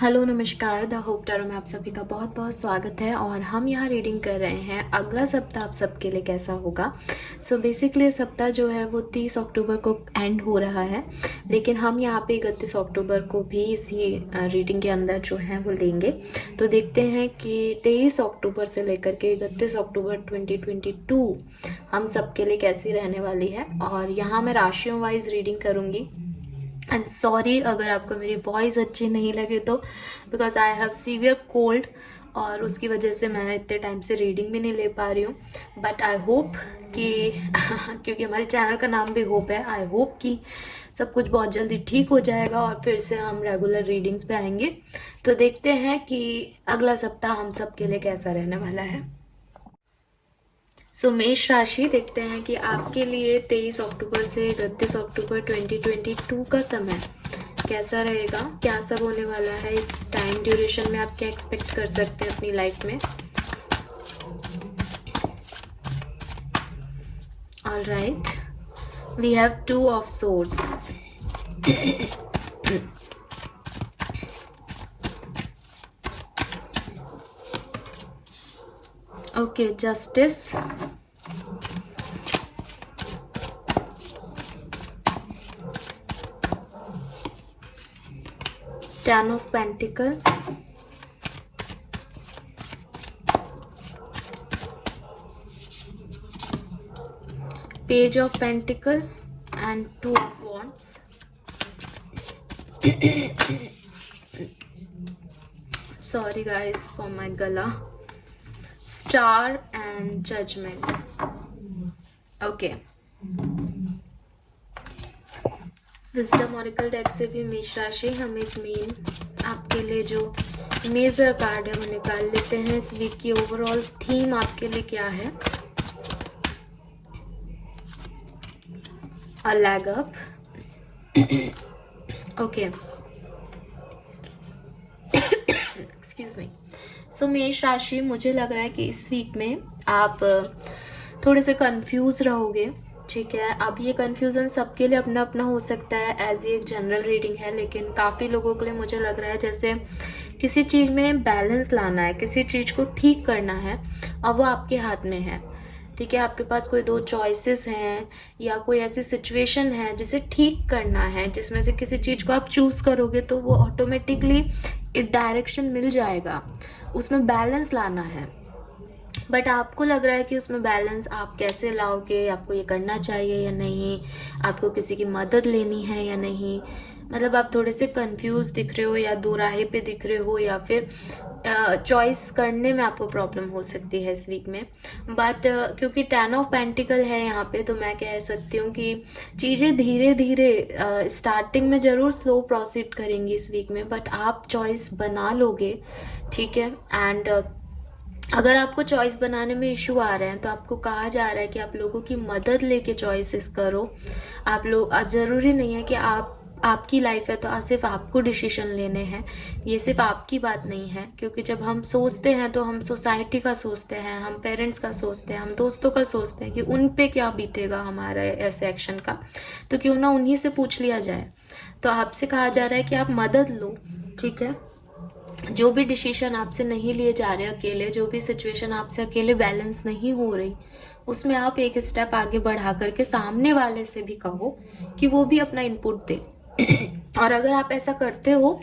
Hello नमस्कार, the hope tarot में आप सभी का बहुत बहुत स्वागत है। और हम यहाँ रीडिंग कर रहे हैं अगला सप्ताह आप सबके लिए कैसा होगा। सो बेसिकली सप्ताह जो है वो 30 अक्टूबर को एंड हो रहा है, लेकिन हम यहाँ पे 31 अक्टूबर को भी इसी रीडिंग के अंदर जो है वो लेंगे। तो देखते हैं कि 23 अक्टूबर से लेकर के 31 अक्टूबर 2022 हम सबके लिए कैसी रहने वाली है। और यहाँ मैं राशियों वाइज रीडिंग करूँगी। एंड सॉरी अगर आपको मेरी वॉइस अच्छी नहीं लगे तो, because I have severe cold और उसकी वजह से मैं इतने टाइम से रीडिंग भी नहीं ले पा रही हूँ। बट आई होप कि क्योंकि हमारे चैनल का नाम भी होप है, आई होप कि सब कुछ बहुत जल्दी ठीक हो जाएगा और फिर से हम रेगुलर रीडिंग्स पे आएंगे। तो देखते हैं कि अगला सप्ताह हम सब के लिए कैसा रहने वाला है। मेष राशि देखते हैं कि आपके लिए 23 अक्टूबर से 31 अक्टूबर 2022 का समय कैसा रहेगा, क्या सब होने वाला है। इस टाइम ड्यूरेशन में आप क्या एक्सपेक्ट कर सकते हैं अपनी लाइफ में। All right, we have 2 of swords. Okay, justice, Ten of Pentacle, Page of Pentacle and 2 of Wands. Sorry guys for my gala. Star and Judgment. Okay. Wisdom oracle deck से भी मेष राशि हम एक मेन आपके लिए जो मेजर कार्ड है वो निकाल लेते हैं। इस वीक की ओवरऑल थीम आपके लिए क्या है। A leg up. Okay, excuse me. So Mesh राशि, मुझे लग रहा है कि इस वीक में आप थोड़े से कंफ्यूज रहोगे। ठीक है, अब ये कन्फ्यूज़न सबके लिए अपना अपना हो सकता है, एज ये एक जनरल रीडिंग है, लेकिन काफ़ी लोगों के लिए मुझे लग रहा है जैसे किसी चीज़ में बैलेंस लाना है, किसी चीज़ को ठीक करना है, अब वो आपके हाथ में है। ठीक है, आपके पास कोई 2 चॉइसेस हैं या कोई ऐसी सिचुएशन है जिसे ठीक करना है, जिसमें से किसी चीज़ को आप चूज़ करोगे तो वो ऑटोमेटिकली एक डायरेक्शन मिल जाएगा, उसमें बैलेंस लाना है। बट आपको लग रहा है कि उसमें बैलेंस आप कैसे लाओगे, आपको ये करना चाहिए या नहीं, आपको किसी की मदद लेनी है या नहीं। मतलब आप थोड़े से कंफ्यूज दिख रहे हो या दो राहे पे दिख रहे हो, या फिर चॉइस करने में आपको प्रॉब्लम हो सकती है इस वीक में। बट क्योंकि 10 ऑफ पेंटिकल है यहाँ पे, तो मैं कह सकती हूँ कि चीज़ें धीरे धीरे स्टार्टिंग में ज़रूर स्लो प्रोसीड करेंगी इस वीक में, बट आप चॉइस बना लोगे। ठीक है, एंड अगर आपको चॉइस बनाने में इशू आ रहे हैं तो आपको कहा जा रहा है कि आप लोगों की मदद लेके चॉइसेस करो। आप लोग, ज़रूरी नहीं है कि आपकी लाइफ है तो सिर्फ आपको डिसीजन लेने हैं, ये सिर्फ आपकी बात नहीं है। क्योंकि जब हम सोचते हैं तो हम सोसाइटी का सोचते हैं, हम पेरेंट्स का सोचते हैं, हम दोस्तों का सोचते हैं कि उन पे क्या बीतेगा हमारे ऐसे एक्शन का, तो क्यों ना उन्हीं से पूछ लिया जाए। तो आपसे कहा जा रहा है कि आप मदद लो। ठीक है, जो भी डिसीजन आपसे नहीं लिए जा रहे अकेले, जो भी सिचुएशन आपसे अकेले बैलेंस नहीं हो रही, उसमें आप एक स्टेप आगे बढ़ा करके सामने वाले से भी कहो कि वो भी अपना इनपुट दे। और अगर आप ऐसा करते हो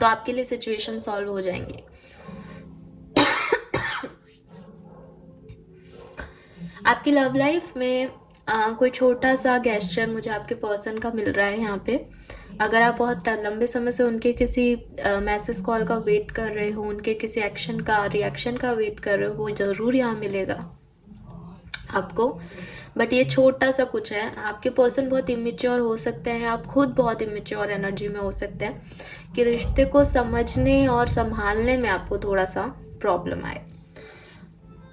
तो आपके लिए सिचुएशन सॉल्व हो जाएंगे। आपकी लव लाइफ में कोई छोटा सा गेस्चर मुझे आपके पर्सन का मिल रहा है यहाँ पे। अगर आप बहुत लंबे समय से उनके किसी मैसेज कॉल का वेट कर रहे हो, उनके किसी एक्शन का, रिएक्शन का वेट कर रहे हो, वो ज़रूर यहाँ मिलेगा आपको। बट ये छोटा सा कुछ है। आपके पर्सन बहुत इमेच्योर हो सकते हैं, आप खुद बहुत इमेच्योर एनर्जी में हो सकते हैं कि रिश्ते को समझने और संभालने में आपको थोड़ा सा प्रॉब्लम आए।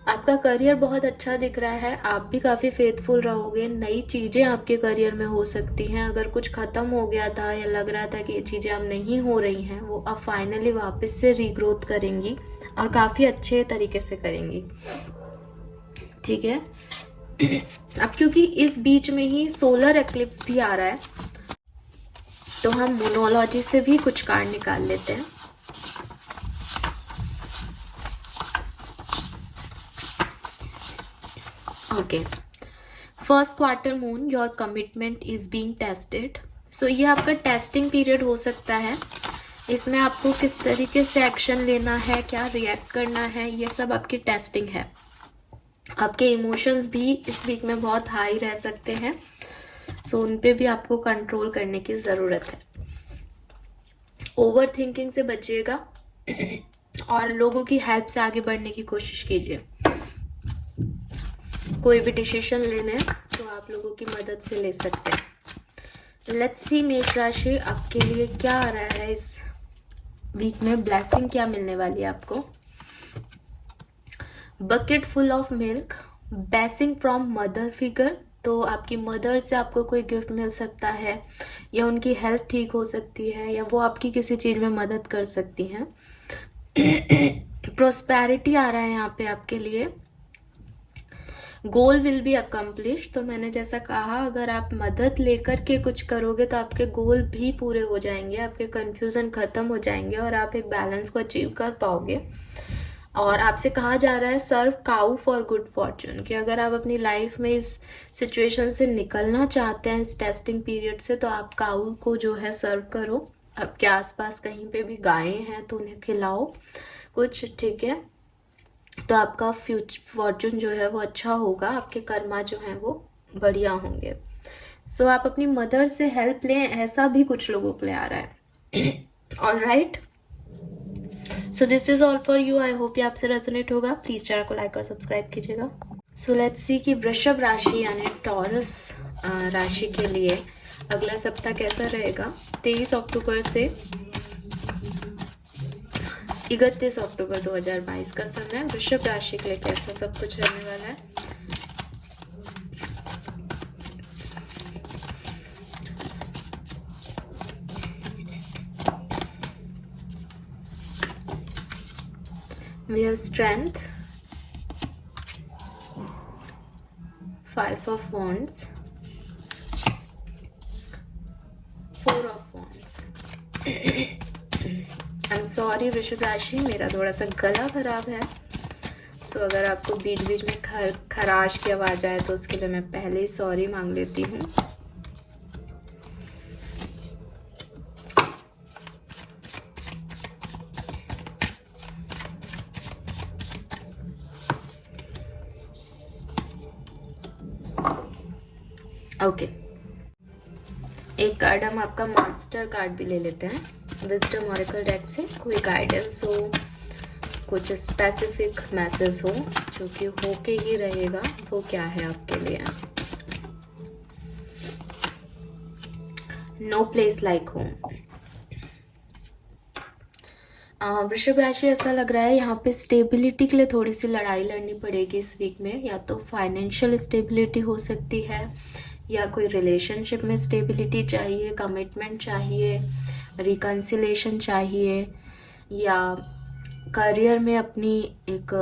आपका करियर बहुत अच्छा दिख रहा है, आप भी काफ़ी फेथफुल रहोगे। नई चीज़ें आपके करियर में हो सकती हैं। अगर कुछ ख़त्म हो गया था या लग रहा था कि ये चीज़ें अब नहीं हो रही हैं, वो अब फाइनली वापस से रीग्रोथ करेंगी और काफ़ी अच्छे तरीके से करेंगी। ठीक है, अब क्योंकि इस बीच में ही सोलर एक्लिप्स भी आ रहा है, तो हम मोनोलॉजी से भी कुछ कार्ड निकाल लेते हैं। Okay, first quarter moon, your commitment is being tested. So ये आपका टेस्टिंग पीरियड हो सकता है। इसमें आपको किस तरीके से एक्शन लेना है, क्या रिएक्ट करना है, ये सब आपकी टेस्टिंग है। आपके इमोशंस भी इस वीक में बहुत हाई रह सकते हैं, सो उन पे भी आपको कंट्रोल करने की ज़रूरत है। ओवर थिंकिंग से बचिएगा और लोगों की हेल्प से आगे बढ़ने की कोशिश कीजिए। कोई भी डिसीजन लेने तो आप लोगों की मदद से ले सकते हैं। लेट्स सी मेष राशि आपके लिए क्या आ रहा है इस वीक में, ब्लेसिंग क्या मिलने वाली है आपको। Bucket full of milk, blessing from mother figure. तो आपकी मदर से आपको कोई गिफ्ट मिल सकता है, या उनकी हेल्थ ठीक हो सकती है, या वो आपकी किसी चीज़ में मदद कर सकती हैं। प्रोस्पेरिटी आ रहा है यहाँ पे आपके लिए। गोल विल बी अकम्प्लिश। तो मैंने जैसा कहा, अगर आप मदद लेकर के कुछ करोगे तो आपके गोल भी पूरे हो जाएंगे, आपके कंफ्यूजन खत्म हो जाएंगे और आप एक बैलेंस को अचीव कर पाओगे। और आपसे कहा जा रहा है सर्व काउ फॉर गुड फॉर्चून, कि अगर आप अपनी लाइफ में इस सिचुएशन से निकलना चाहते हैं, इस टेस्टिंग पीरियड से, तो आप काउ को जो है सर्व करो। आपके आसपास कहीं पे भी गायें हैं तो उन्हें खिलाओ कुछ, ठीक है। तो आपका फॉर्चून जो है वो अच्छा होगा, आपके कर्मा जो हैं वो बढ़िया होंगे। सो आप अपनी मदर से हेल्प लें, ऐसा भी कुछ लोगों के लिए आ रहा है। Alright, so this is all for you. I hope ये आपसे रेजोनेट होगा। प्लीज चैनल को लाइक और सब्सक्राइब कीजिएगा। सो लेट्स सी कि वृषभ राशि यानी टॉरस राशि के लिए अगला सप्ताह कैसा रहेगा। 23 अक्टूबर से 31 अक्टूबर 2022 का समय वृषभ राशि के लिए कैसा सब कुछ रहने वाला है। We have strength, 5 of wands, 4 of wands. I'm sorry वृषभ राशि, मेरा थोड़ा सा गला खराब है, सो अगर आपको बीच बीच में खराश की आवाज़ आए तो उसके लिए मैं पहले ही सॉरी मांग लेती हूँ। ओके, एक कार्ड हम आपका मास्टर कार्ड भी ले लेते हैं विजडम ऑरेकल डेक से। कोई गाइडेंस हो, कुछ स्पेसिफिक मैसेज हो जो कि होके ही रहेगा, वो क्या है आपके लिए। No place like home. वृषभ राशि, ऐसा लग रहा है यहाँ पे स्टेबिलिटी के लिए थोड़ी सी लड़ाई लड़नी पड़ेगी इस वीक में। या तो फाइनेंशियल स्टेबिलिटी हो सकती है, या कोई रिलेशनशिप में स्टेबिलिटी चाहिए, कमिटमेंट चाहिए, रिकन्सिलेशन चाहिए, या करियर में अपनी एक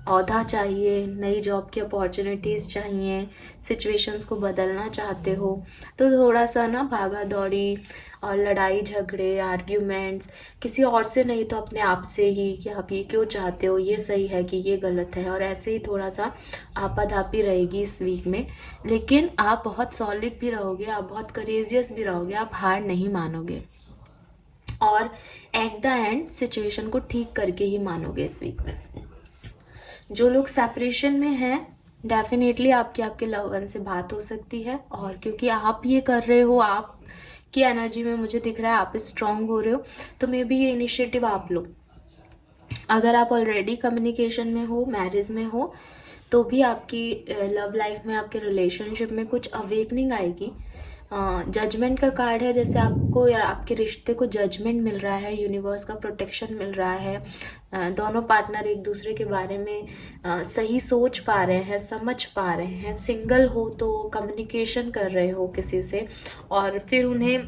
औहदा चाहिए, नई जॉब की अपॉर्चुनिटीज़ चाहिए, सिचुएशंस को बदलना चाहते हो, तो थोड़ा सा ना भागा दौड़ी और लड़ाई झगड़े, आर्ग्यूमेंट्स, किसी और से नहीं तो अपने आप से ही, कि आप ये क्यों चाहते हो, ये सही है कि ये गलत है, और ऐसे ही थोड़ा सा आपाधापी रहेगी इस वीक में। लेकिन आप बहुत सॉलिड भी रहोगे, आप बहुत करेजियस भी रहोगे, आप हार नहीं मानोगे, और एट द एंड सिचुएशन को ठीक करके ही मानोगे इस वीक में। जो लोग सेपरेशन में हैं, डेफिनेटली आपके लव वन से बात हो सकती है, और क्योंकि आप ये कर रहे हो, आपकी एनर्जी में मुझे दिख रहा है आप स्ट्रांग हो रहे हो, तो मे बी ये इनिशिएटिव आप लो। अगर आप ऑलरेडी कम्युनिकेशन में हो, मैरिज में हो, तो भी आपकी लव लाइफ में, आपके रिलेशनशिप में कुछ अवेकनिंग आएगी। जजमेंट का कार्ड है, जैसे आपको या आपके रिश्ते को जजमेंट मिल रहा है, यूनिवर्स का प्रोटेक्शन मिल रहा है, दोनों पार्टनर एक दूसरे के बारे में सही सोच पा रहे हैं, समझ पा रहे हैं। सिंगल हो तो कम्युनिकेशन कर रहे हो किसी से, और फिर उन्हें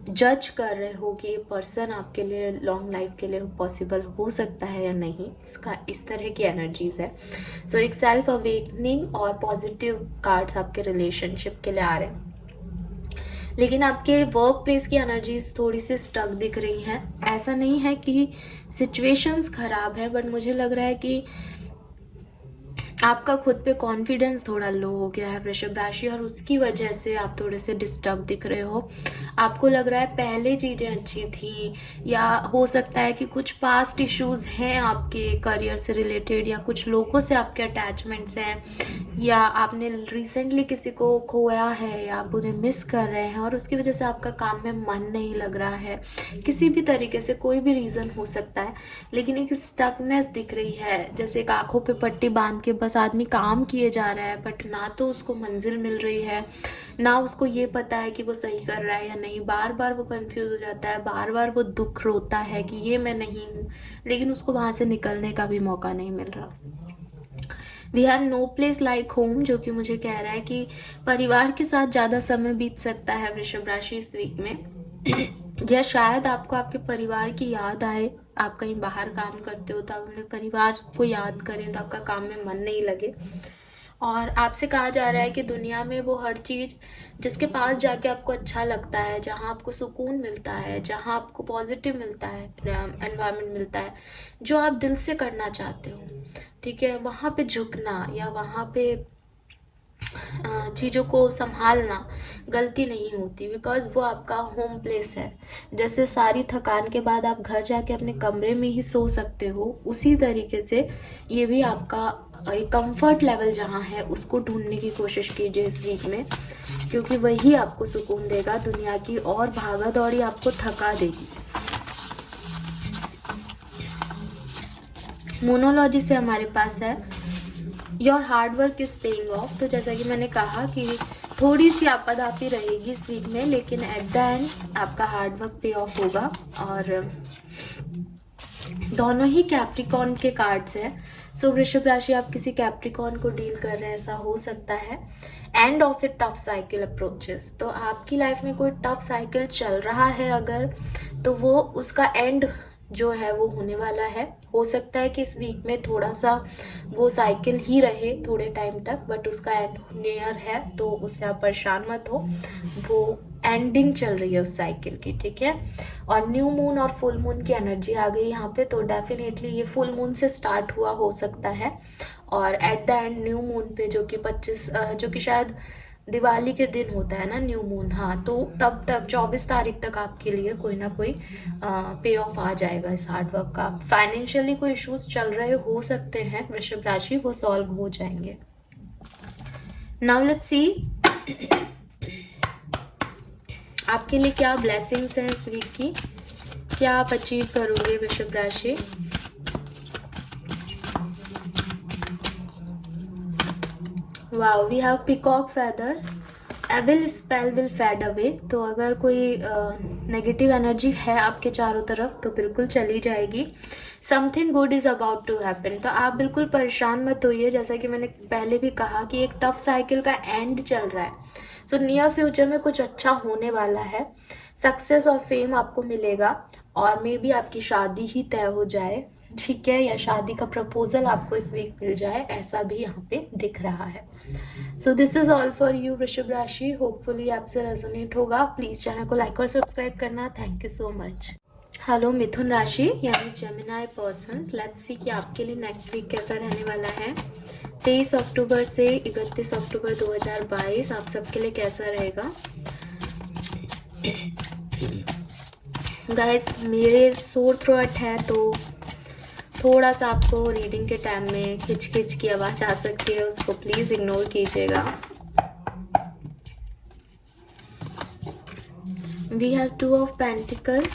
जज कर रहे हो कि ये पर्सन आपके लिए लॉन्ग लाइफ के लिए पॉसिबल हो सकता है या नहीं। इसका इस तरह की एनर्जीज है। सो एक सेल्फ अवेकनिंग और पॉजिटिव कार्ड्स आपके रिलेशनशिप के लिए आ रहे हैं। लेकिन आपके वर्क प्लेस की एनर्जीज थोड़ी सी स्टक दिख रही हैं। ऐसा नहीं है कि सिचुएशंस खराब है, बट मुझे लग रहा है कि आपका खुद पे कॉन्फिडेंस थोड़ा लो हो गया है वृषभ राशि, और उसकी वजह से आप थोड़े से डिस्टर्ब दिख रहे हो। आपको लग रहा है पहले चीज़ें अच्छी थी, या हो सकता है कि कुछ पास्ट इश्यूज हैं आपके करियर से रिलेटेड, या कुछ लोगों से आपके अटैचमेंट्स हैं, या आपने रिसेंटली किसी को खोया है, या आप उन्हें मिस कर रहे हैं और उसकी वजह से आपका काम में मन नहीं लग रहा है। किसी भी तरीके से कोई भी रीज़न हो सकता है, लेकिन एक स्टकनेस दिख रही है, जैसे एक आंखों पे पट्टी बांध के बस आदमी काम किए जा रहा है, बट ना तो उसको मंजिल मिल रही है, ना उसको ये पता है कि वो सही कर रहा है या नहीं। बार बार वो कंफ्यूज हो जाता है, बार बार वो दुख रोता है कि ये मैं नहीं हूँ, लेकिन उसको वहाँ से निकलने का भी मौका नहीं मिल रहा। We have no place like home, जो कि मुझे कह रहा है कि परिवार के साथ ज़्यादा समय बीत सकता है वृषभ राशि इस वीक में। या शायद आपको आपके परिवार की याद आए, आप कहीं बाहर काम करते हो तो आप अपने परिवार को याद करें तो आपका काम में मन नहीं लगे। और आपसे कहा जा रहा है कि दुनिया में वो हर चीज़ जिसके पास जाके आपको अच्छा लगता है, जहाँ आपको सुकून मिलता है, जहाँ आपको पॉजिटिव मिलता है, एनवायरनमेंट मिलता है, जो आप दिल से करना चाहते हो, ठीक है, वहाँ पे झुकना या वहाँ पे चीज़ों को संभालना गलती नहीं होती, बिकॉज वो आपका होम प्लेस है। जैसे सारी थकान के बाद आप घर जाके अपने कमरे में ही सो सकते हो, उसी तरीके से ये भी आपका एक कंफर्ट लेवल जहाँ है उसको ढूंढने की कोशिश कीजिए इस वीक में, क्योंकि वही आपको सुकून देगा। दुनिया की और भागा दौड़ी आपको थका देगी। मोनोलॉजी से हमारे पास है your hard work is paying off. तो जैसा कि मैंने कहा कि थोड़ी सी आपाधापी रहेगी इस वीक में, लेकिन एट द एंड आपका हार्ड वर्क पे ऑफ होगा। और दोनों ही कैप्रिकॉन के कार्ड्स हैं। सो वृषभ राशि, आप किसी कैप्रिकॉन को डील कर रहे हैं, ऐसा हो सकता है। End of A tough cycle approaches, तो आपकी लाइफ में कोई टफ साइकिल चल रहा है अगर, तो वो उसका एंड जो है वो होने वाला है। हो सकता है कि इस वीक में थोड़ा सा वो साइकिल ही रहे थोड़े टाइम तक, बट उसका एंड नियर है, तो उससे आप परेशान मत हो, वो एंडिंग चल रही है उस साइकिल की, ठीक है। और न्यू मून और फुल मून की एनर्जी आ गई यहाँ पे, तो डेफिनेटली ये फुल मून से स्टार्ट हुआ हो सकता है, और at the end new moon पे जो कि 25 जो कि शायद दिवाली के दिन होता है ना न्यू मून, हाँ, तो तब तक 24 तारीख तक आपके लिए कोई ना कोई पे ऑफ आ जाएगा इस हार्ड वर्क का। फाइनेंशियली कोई इश्यूज चल रहे हो सकते हैं वृषभ राशि, वो सॉल्व हो जाएंगे। नाउ लेट्स सी आपके लिए क्या ब्लेसिंग्स हैं इस वीक की, क्या आप अचीव करोगे वृषभ राशि। Wow, we have peacock feather, evil spell will fade away. तो अगर कोई नेगेटिव एनर्जी है आपके चारों तरफ तो बिल्कुल चली जाएगी। Something good is about to happen, तो आप बिल्कुल परेशान मत होइए। जैसा कि मैंने पहले भी कहा कि एक टफ साइकिल का एंड चल रहा है, सो नियर फ्यूचर में कुछ अच्छा होने वाला है। सक्सेस और फेम आपको मिलेगा, और मे बी आपकी शादी ही तय हो जाए, ठीक है, या शादी का प्रपोजल आपको इस वीक मिल जाए, ऐसा भी यहाँ पे दिख रहा है। So this is all for you Vrishabh राशि, होपफुली आपसे रेजोनेट होगा। प्लीज चैनल को लाइक और सब्सक्राइब करना। Thank you so much. Hello Mithun राशि यानी जेमिनाई पर्सन्स, लेट्स सी कि आपके लिए नेक्स्ट वीक कैसा रहने वाला है। 23 अक्टूबर से 31 अक्टूबर 2022 आप सबके लिए कैसा रहेगा। गाइस, मेरे सोर थ्रोट है, तो थोड़ा सा आपको रीडिंग के टाइम में खिच की आवाज़ आ सकती है, उसको प्लीज़ इग्नोर कीजिएगा। We have 2 of pentacle,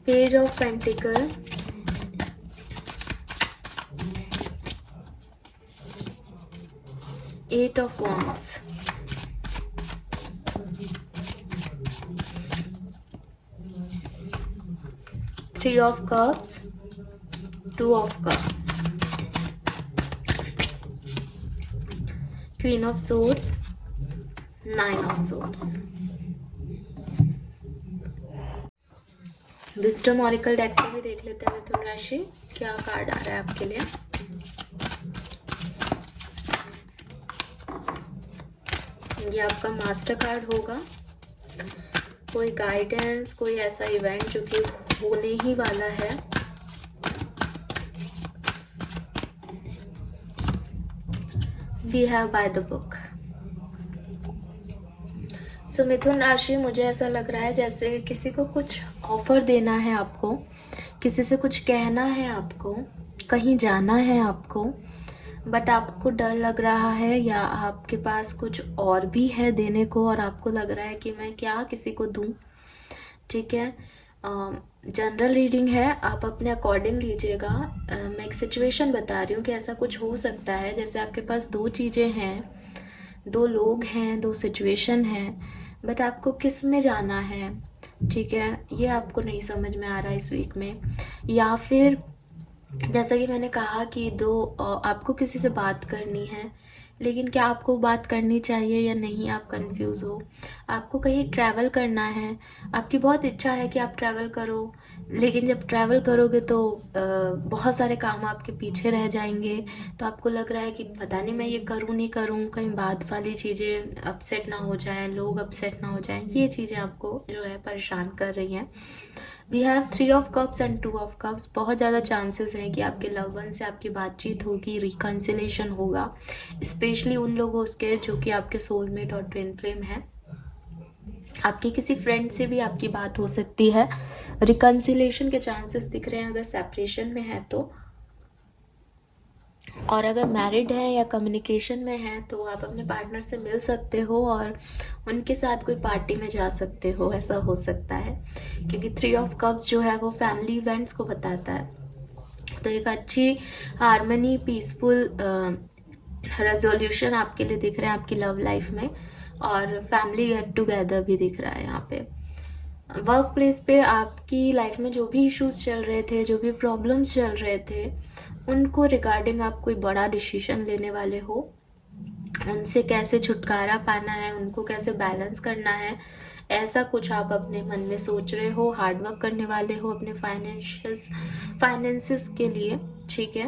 page of pentacle, eight of wands, Three of Cups, 2 of Cups, Queen of Swords, 9 of Swords। Wisdom oracle deck से भी देख लेते हैं मिथुन राशि क्या कार्ड आ रहा है आपके लिए। ये आपका मास्टर कार्ड होगा। कोई गाइडेंस, कोई ऐसा इवेंट जो कि होने ही वाला है। We have by the book. So Mithun राशि, मुझे ऐसा लग रहा है जैसे किसी को कुछ ऑफर देना है आपको, किसी से कुछ कहना है आपको, कहीं जाना है आपको, बट आपको डर लग रहा है या आपके पास कुछ और भी है देने को और आपको लग रहा है कि मैं क्या किसी को दूं। ठीक है, जनरल रीडिंग है, आप अपने अकॉर्डिंग लीजिएगा। मैं एक सिचुएशन बता रही हूँ कि ऐसा कुछ हो सकता है जैसे आपके पास दो चीज़ें हैं, दो लोग हैं, दो सिचुएशन है, बट आपको किस में जाना है। ठीक है, ये आपको नहीं समझ में आ रहा इस वीक में। या फिर जैसा कि मैंने कहा कि आपको किसी से बात करनी है, लेकिन क्या आपको बात करनी चाहिए या नहीं, आप कंफ्यूज हो। आपको कहीं ट्रैवल करना है, आपकी बहुत इच्छा है कि आप ट्रैवल करो, लेकिन जब ट्रैवल करोगे तो बहुत सारे काम आपके पीछे रह जाएंगे। तो आपको लग रहा है कि पता नहीं मैं ये करूँ नहीं करूँ, कहीं बाद वाली चीज़ें अपसेट ना हो जाएं, लोग अपसेट ना हो जाएं। ये चीज़ें आपको जो है परेशान कर रही हैं। We have 3 of cups and 2 of cups. बहुत ज़्यादा चांसेस हैं कि आपके लव वन से आपकी बातचीत होगी, रिकन्सिलेशन होगा, स्पेशली उन लोगों के जो कि आपके सोलमेट और ट्विन फ्लेम हैं। आपके किसी फ्रेंड से भी आपकी बात हो सकती है। रिकन्सिलेशन के चांसेस दिख रहे हैं अगर सेपरेशन में है तो। और अगर मैरिड है या कम्युनिकेशन में है तो आप अपने पार्टनर से मिल सकते हो और उनके साथ कोई पार्टी में जा सकते हो, ऐसा हो सकता है। क्योंकि 3 ऑफ कप्स जो है वो फैमिली इवेंट्स को बताता है। तो एक अच्छी हार्मनी, पीसफुल रेजोल्यूशन आपके लिए दिख रहा है आपकी लव लाइफ में, और फैमिली गेट टुगेदर भी दिख रहा है यहाँ पे। वर्क प्लेस पे आपकी लाइफ में जो भी इश्यूज चल रहे थे, जो भी प्रॉब्लम्स चल रहे थे, उनको रिगार्डिंग आप कोई बड़ा डिसीजन लेने वाले हो। उनसे कैसे छुटकारा पाना है, उनको कैसे बैलेंस करना है, ऐसा कुछ आप अपने मन में सोच रहे हो। हार्डवर्क करने वाले हो अपने फाइनेंसेस के लिए। ठीक है,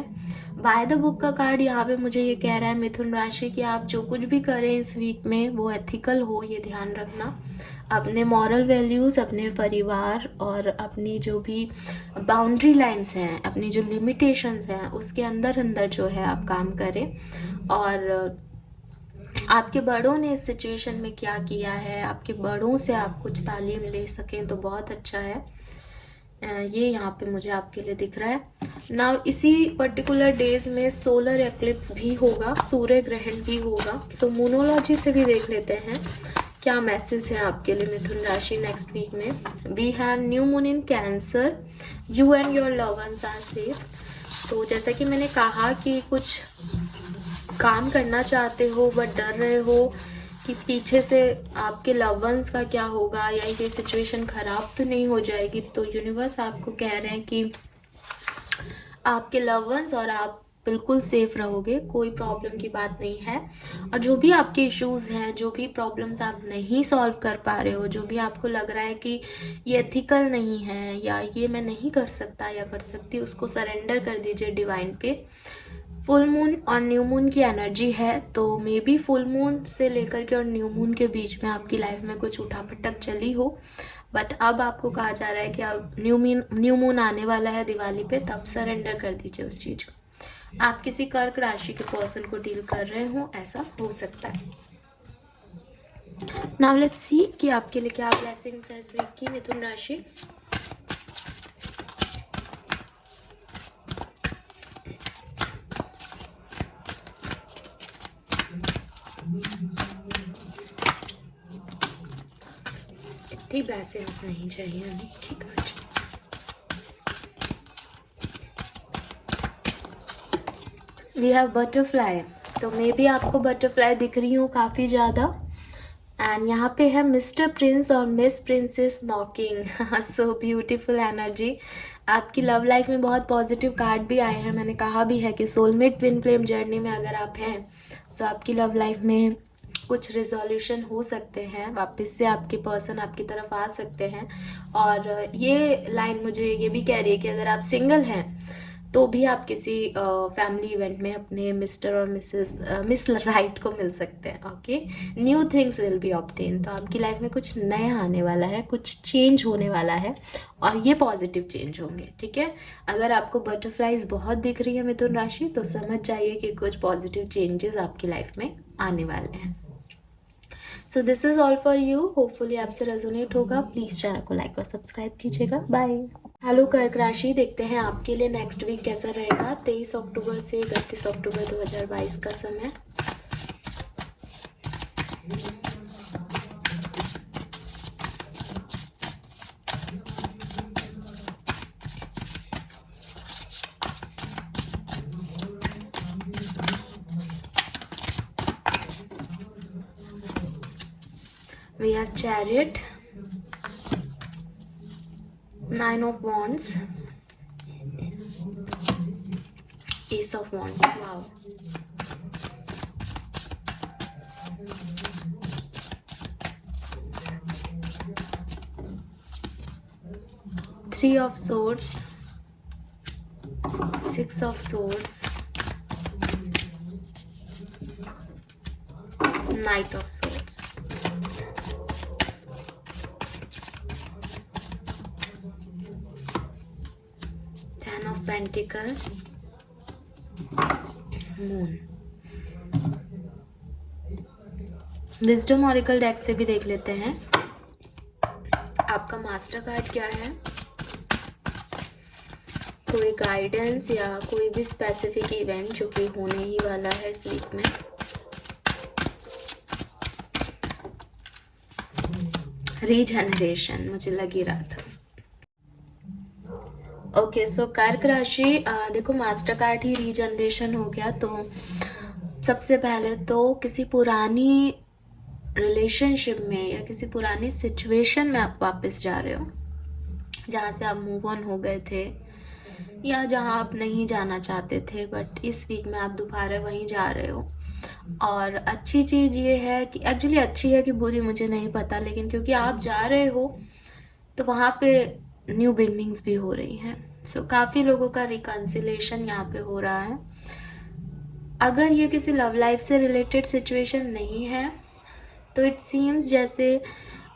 बाय द बुक का कार्ड यहाँ पे मुझे ये कह रहा है मिथुन राशि कि आप जो कुछ भी करें इस वीक में वो एथिकल हो, ये ध्यान रखना। अपने मॉरल वैल्यूज़, अपने परिवार और अपनी जो भी बाउंड्री लाइंस हैं, अपनी जो लिमिटेशंस हैं, उसके अंदर अंदर जो है आप काम करें। और आपके बड़ों ने इस सिचुएशन में क्या किया है, आपके बड़ों से आप कुछ तालीम ले सकें तो बहुत अच्छा है। ये यहाँ पे मुझे आपके लिए दिख रहा है ना। इसी पर्टिकुलर डेज में सोलर एक्लिप्स भी होगा, सूर्य ग्रहण भी होगा। सो मूनोलॉजी से भी देख लेते हैं क्या मैसेज है आपके लिए मिथुन राशि नेक्स्ट वीक में। We have new moon in Cancer, you and your love ones are safe. तो जैसा कि मैंने कहा कि कुछ काम करना चाहते हो बट डर रहे हो कि पीछे से आपके लव वंस का क्या होगा या ये सिचुएशन खराब तो नहीं हो जाएगी। तो यूनिवर्स आपको कह रहे हैं कि आपके लव वंस और आप बिल्कुल सेफ रहोगे, कोई प्रॉब्लम की बात नहीं है। और जो भी आपके इश्यूज हैं, जो भी प्रॉब्लम्स आप नहीं सॉल्व कर पा रहे हो, जो भी आपको लग रहा है कि ये एथिकल नहीं है या ये मैं नहीं कर सकता या कर सकती, उसको सरेंडर कर दीजिए डिवाइन पे। फुल मून और न्यू मून की एनर्जी है, तो मे बी फुल मून से लेकर के और न्यू मून के बीच में आपकी लाइफ में कुछ उठापटक चली हो, बट अब आपको कहा जा रहा है कि अब न्यू मून आने वाला है दिवाली पे, तब सरेंडर कर दीजिए उस चीज़ को। आप किसी कर्क राशि के पर्सन को डील कर रहे हो, ऐसा हो सकता है। नाउ लेट्स सी कि आपके लिए क्या ब्लेसिंग्स है इस वीक की मिथुन राशि। इतनी ब्लेसिंग्स नहीं चाहिए हमें की कार्ड। वी हैव बटरफ्लाई, तो मे बी आपको बटरफ्लाई दिख रही हो काफ़ी ज़्यादा। एंड यहाँ पे है मिस्टर प्रिंस और miss princess knocking. So beautiful energy. आपकी लव लाइफ में बहुत पॉजिटिव कार्ड भी आए हैं। मैंने कहा भी है कि सोलमेट ट्विन फ्लेम जर्नी में अगर आप हैं सो आपकी लव लाइफ में कुछ रिजोल्यूशन हो सकते हैं, वापस से आपके पर्सन आपकी तरफ आ सकते हैं। और ये लाइन मुझे ये भी कह रही है कि अगर आप सिंगल हैं तो भी आप किसी फैमिली इवेंट में अपने मिस्टर और मिस राइट को मिल सकते हैं। Okay, new things will be obtain. तो आपकी लाइफ में कुछ नया आने वाला है, कुछ चेंज होने वाला है और ये पॉजिटिव चेंज होंगे। ठीक है, अगर आपको बटरफ्लाइज बहुत दिख रही है मिथुन राशि, तो समझ जाइए कि कुछ पॉजिटिव चेंजेस आपकी लाइफ में आने वाले हैं। सो this is all for you. Hopefully आपसे रेजोनेट होगा। प्लीज चैनल को लाइक और सब्सक्राइब कीजिएगा। बाय। हेलो कर्क राशि, देखते हैं आपके लिए नेक्स्ट वीक कैसा रहेगा। 23 अक्टूबर से 31 अक्टूबर 2022 का समय। We have Chariot, 9 of Wands, Ace of Wands. Wow. Three of Swords, Six of Swords, Knight of Swords. Ten of Pentacles, Moon. Wisdom oracle deck से भी देख लेते हैं आपका मास्टर कार्ड क्या है। कोई गाइडेंस या कोई भी स्पेसिफिक इवेंट जो कि होने ही वाला है इस वीक में। रीजनरेशन मुझे लग ही रहा था। ओके, सो कर्क राशि, देखो मास्टर कार्ड ही रीजनरेशन हो गया। तो सबसे पहले तो किसी पुरानी रिलेशनशिप में या किसी पुरानी सिचुएशन में आप वापस जा रहे हो, जहाँ से आप मूव ऑन हो गए थे या जहाँ आप नहीं जाना चाहते थे, बट इस वीक में आप दोबारा वहीं जा रहे हो। और अच्छी चीज़ ये है कि एक्चुअली अच्छी है कि बुरी मुझे नहीं पता, लेकिन क्योंकि आप जा रहे हो तो वहाँ पे न्यू बिगनिंग्स भी हो रही हैं। सो काफ़ी लोगों का रिकन्सिलेशन यहाँ पे हो रहा है। अगर ये किसी लव लाइफ से रिलेटेड सिचुएशन नहीं है तो इट सीम्स जैसे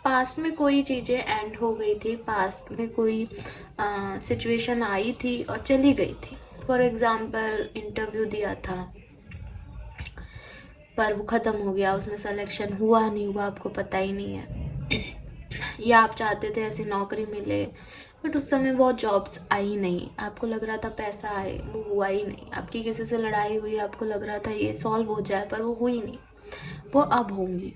पास्ट में कोई चीज़ें एंड हो गई थी, पास्ट में कोई सिचुएशन आई थी और चली गई थी। फॉर एग्जांपल इंटरव्यू दिया था पर वो ख़त्म हो गया, उसमें सिलेक्शन हुआ नहीं हुआ आपको पता ही नहीं है। या आप चाहते थे ऐसी नौकरी मिले बट उस समय बहुत जॉब्स आई नहीं, आपको लग रहा था पैसा आए, वो हुआ ही नहीं। आपकी किसी से लड़ाई हुई, आपको लग रहा था ये सॉल्व हो जाए, पर वो हुई नहीं, वो अब होंगी।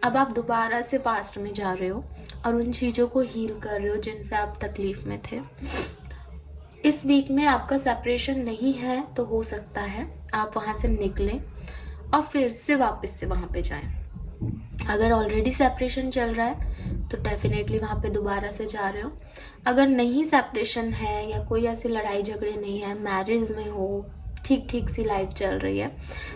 अब आप दोबारा से पास्ट में जा रहे हो और उन चीज़ों को हील कर रहे हो जिनसे आप तकलीफ़ में थे। इस वीक में आपका सेपरेशन नहीं है तो हो सकता है आप वहाँ से निकलें और फिर से वापस से वहाँ पे जाएं। अगर ऑलरेडी सेपरेशन चल रहा है तो डेफिनेटली वहाँ पे दोबारा से जा रहे हो। अगर नहीं सेपरेशन है या कोई ऐसी लड़ाई झगड़े नहीं है, मैरिज में हो, ठीक ठीक सी लाइफ चल रही है,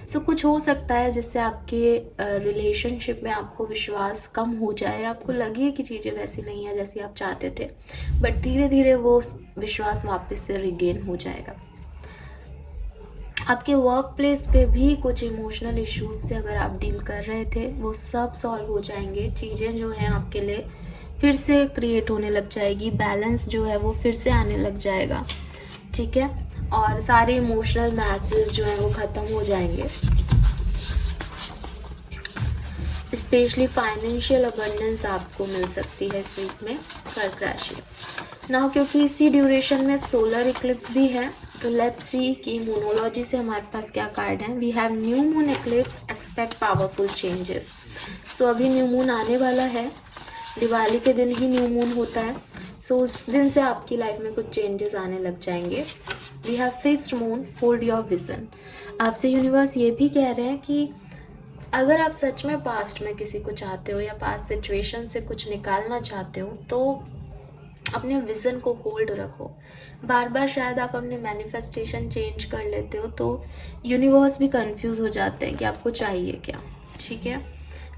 सो कुछ हो सकता है जिससे आपके रिलेशनशिप में आपको विश्वास कम हो जाए, आपको लगे कि चीज़ें वैसी नहीं है जैसी आप चाहते थे, बट धीरे धीरे वो विश्वास वापस से रिगेन हो जाएगा। आपके वर्क प्लेस पे भी कुछ इमोशनल इश्यूज से अगर आप डील कर रहे थे वो सब सॉल्व हो जाएंगे। चीज़ें जो हैं आपके लिए फिर से क्रिएट होने लग जाएगी, बैलेंस जो है वो फिर से आने लग जाएगा। ठीक है, और सारे इमोशनल मैसेज जो हैं वो ख़त्म हो जाएंगे। स्पेशली फाइनेंशियल अबंडेंस आपको मिल सकती है इस वीक में कर्क राशि। ना क्योंकि इसी ड्यूरेशन में सोलर इक्लिप्स भी है, तो लेट्स सी कि मोनोलॉजी से हमारे पास क्या कार्ड है। We have new moon eclipse, expect powerful changes. So अभी न्यू मून आने वाला है, दिवाली के दिन ही न्यू मून होता है। सो उस दिन से आपकी लाइफ में कुछ चेंजेस आने लग जाएंगे। We have fixed moon, hold your vision. आपसे यूनिवर्स ये भी कह रहे हैं कि अगर आप सच में पास्ट में किसी को चाहते हो या पास्ट सिचुएशन से कुछ निकालना चाहते हो तो अपने विज़न को होल्ड रखो। बार बार शायद आप अपने मैनिफेस्टेशन चेंज कर लेते हो तो यूनिवर्स भी कंफ्यूज हो जाते हैं कि आपको चाहिए क्या। ठीक है,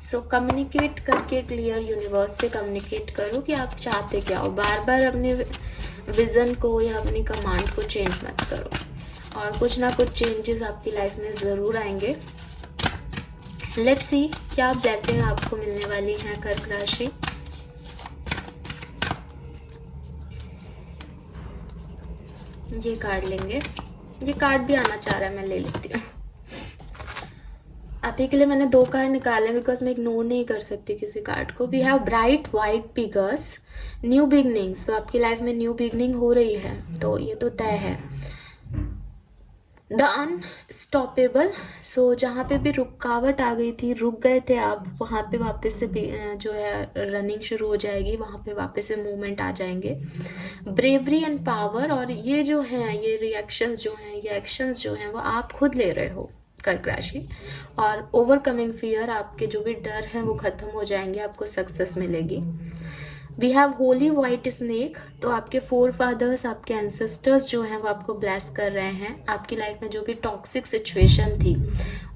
सो कम्युनिकेट करके क्लियर यूनिवर्स से कम्युनिकेट करो कि आप चाहते क्या हो। बार बार अपने विज़न को या अपनी कमांड को चेंज मत करो, और कुछ ना कुछ चेंजेस आपकी लाइफ में ज़रूर आएंगे। लेट्स सी क्या ब्लेसिंग आपको मिलने वाली है कर्क राशि। ये कार्ड लेंगे, ये कार्ड भी आना चाह रहा है, मैं ले लेती हूँ। अभी के लिए मैंने 2 कार्ड निकाले बिकॉज मैं इग्नोर नहीं कर सकती किसी कार्ड को। We have bright white figures, new beginnings. तो आपकी लाइफ में न्यू बिगनिंग हो रही है, तो ये तो तय है। द अनस्टॉपेबल, सो जहाँ पे भी रुकावट आ गई थी, रुक गए थे आप, वहाँ पे वापस से जो है रनिंग शुरू हो जाएगी, वहाँ पे वापस से मूवमेंट आ जाएंगे। ब्रेवरी एंड पावर, और ये जो हैं, ये रिएक्शंस जो हैं, ये एक्शंस जो हैं, वो आप खुद ले रहे हो कर्क राशि। और ओवरकमिंग फियर, आपके जो भी डर हैं वो खत्म हो जाएंगे, आपको सक्सेस मिलेगी। We have holy white snake, तो आपके फोर फादर्स, आपके एंसेस्टर्स जो हैं वो आपको ब्लेस कर रहे हैं। आपकी लाइफ में जो भी टॉक्सिक सिचुएशन थी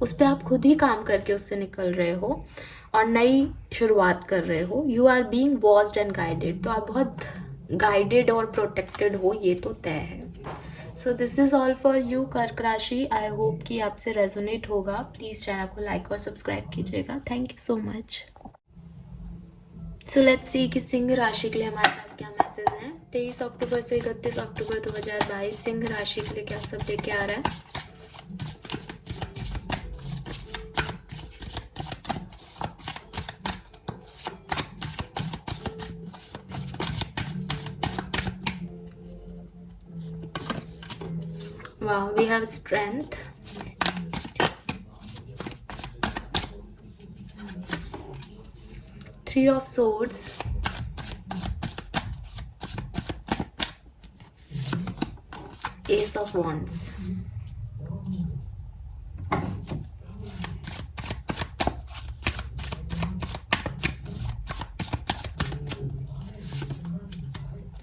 उस पर आप खुद ही काम करके उससे निकल रहे हो और नई शुरुआत कर रहे हो। You are being watched and guided, तो आप बहुत गाइडेड और प्रोटेक्टेड हो, ये तो तय है। So this is all for you कर्क राशि। आई होप कि आपसे रेजोनेट होगा। प्लीज़ चैनल को लाइक और सब्सक्राइब कीजिएगा। Thank you so much. So let's सी कि सिंह राशि के लिए हमारे पास क्या मैसेज हैं। 23 अक्टूबर से 31 अक्टूबर 2022 सिंह राशि के लिए क्या सब लेके आ रहा है। Wow, we have strength. Three of Swords. Ace of Wands.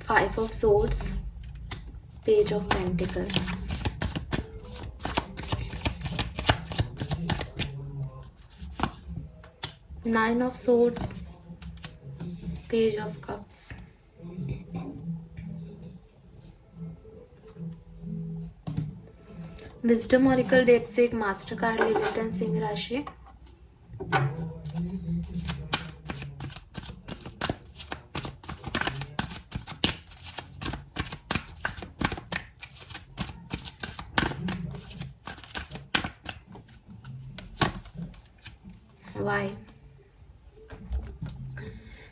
Five of Swords. Page of Pentacles. Nine of Swords, Page of Cups. Wisdom oracle deck से एक मास्टर कार्ड ले लेते हैं सिंह राशि। वाई।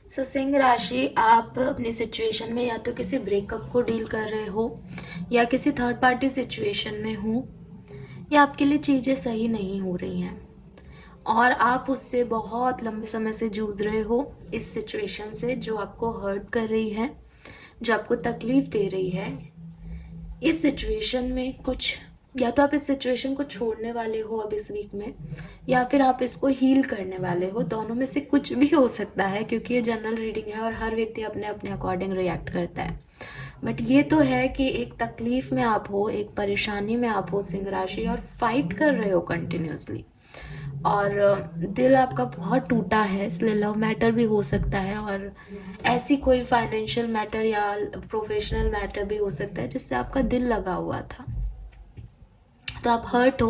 सो सिंह राशि, आप अपनी सिचुएशन में या तो किसी ब्रेकअप को डील कर रहे हो या किसी थर्ड पार्टी सिचुएशन में हो, या आपके लिए चीज़ें सही नहीं हो रही हैं और आप उससे बहुत लंबे समय से जूझ रहे हो। इस सिचुएशन से जो आपको हर्ट कर रही है, जो आपको तकलीफ दे रही है, इस सिचुएशन में कुछ, या तो आप इस सिचुएशन को छोड़ने वाले हो अब इस वीक में, या फिर आप इसको हील करने वाले हो। दोनों में से कुछ भी हो सकता है, क्योंकि ये जनरल रीडिंग है और हर व्यक्ति अपने अपने अकॉर्डिंग रिएक्ट करता है। बट ये तो है कि एक तकलीफ में आप हो, एक परेशानी में आप हो सिंह राशि, और फाइट कर रहे हो कंटिन्यूसली, और दिल आपका बहुत टूटा है, इसलिए लव मैटर भी हो सकता है, और ऐसी कोई फाइनेंशियल मैटर या प्रोफेशनल मैटर भी हो सकता है जिससे आपका दिल लगा हुआ था। तो आप हर्ट हो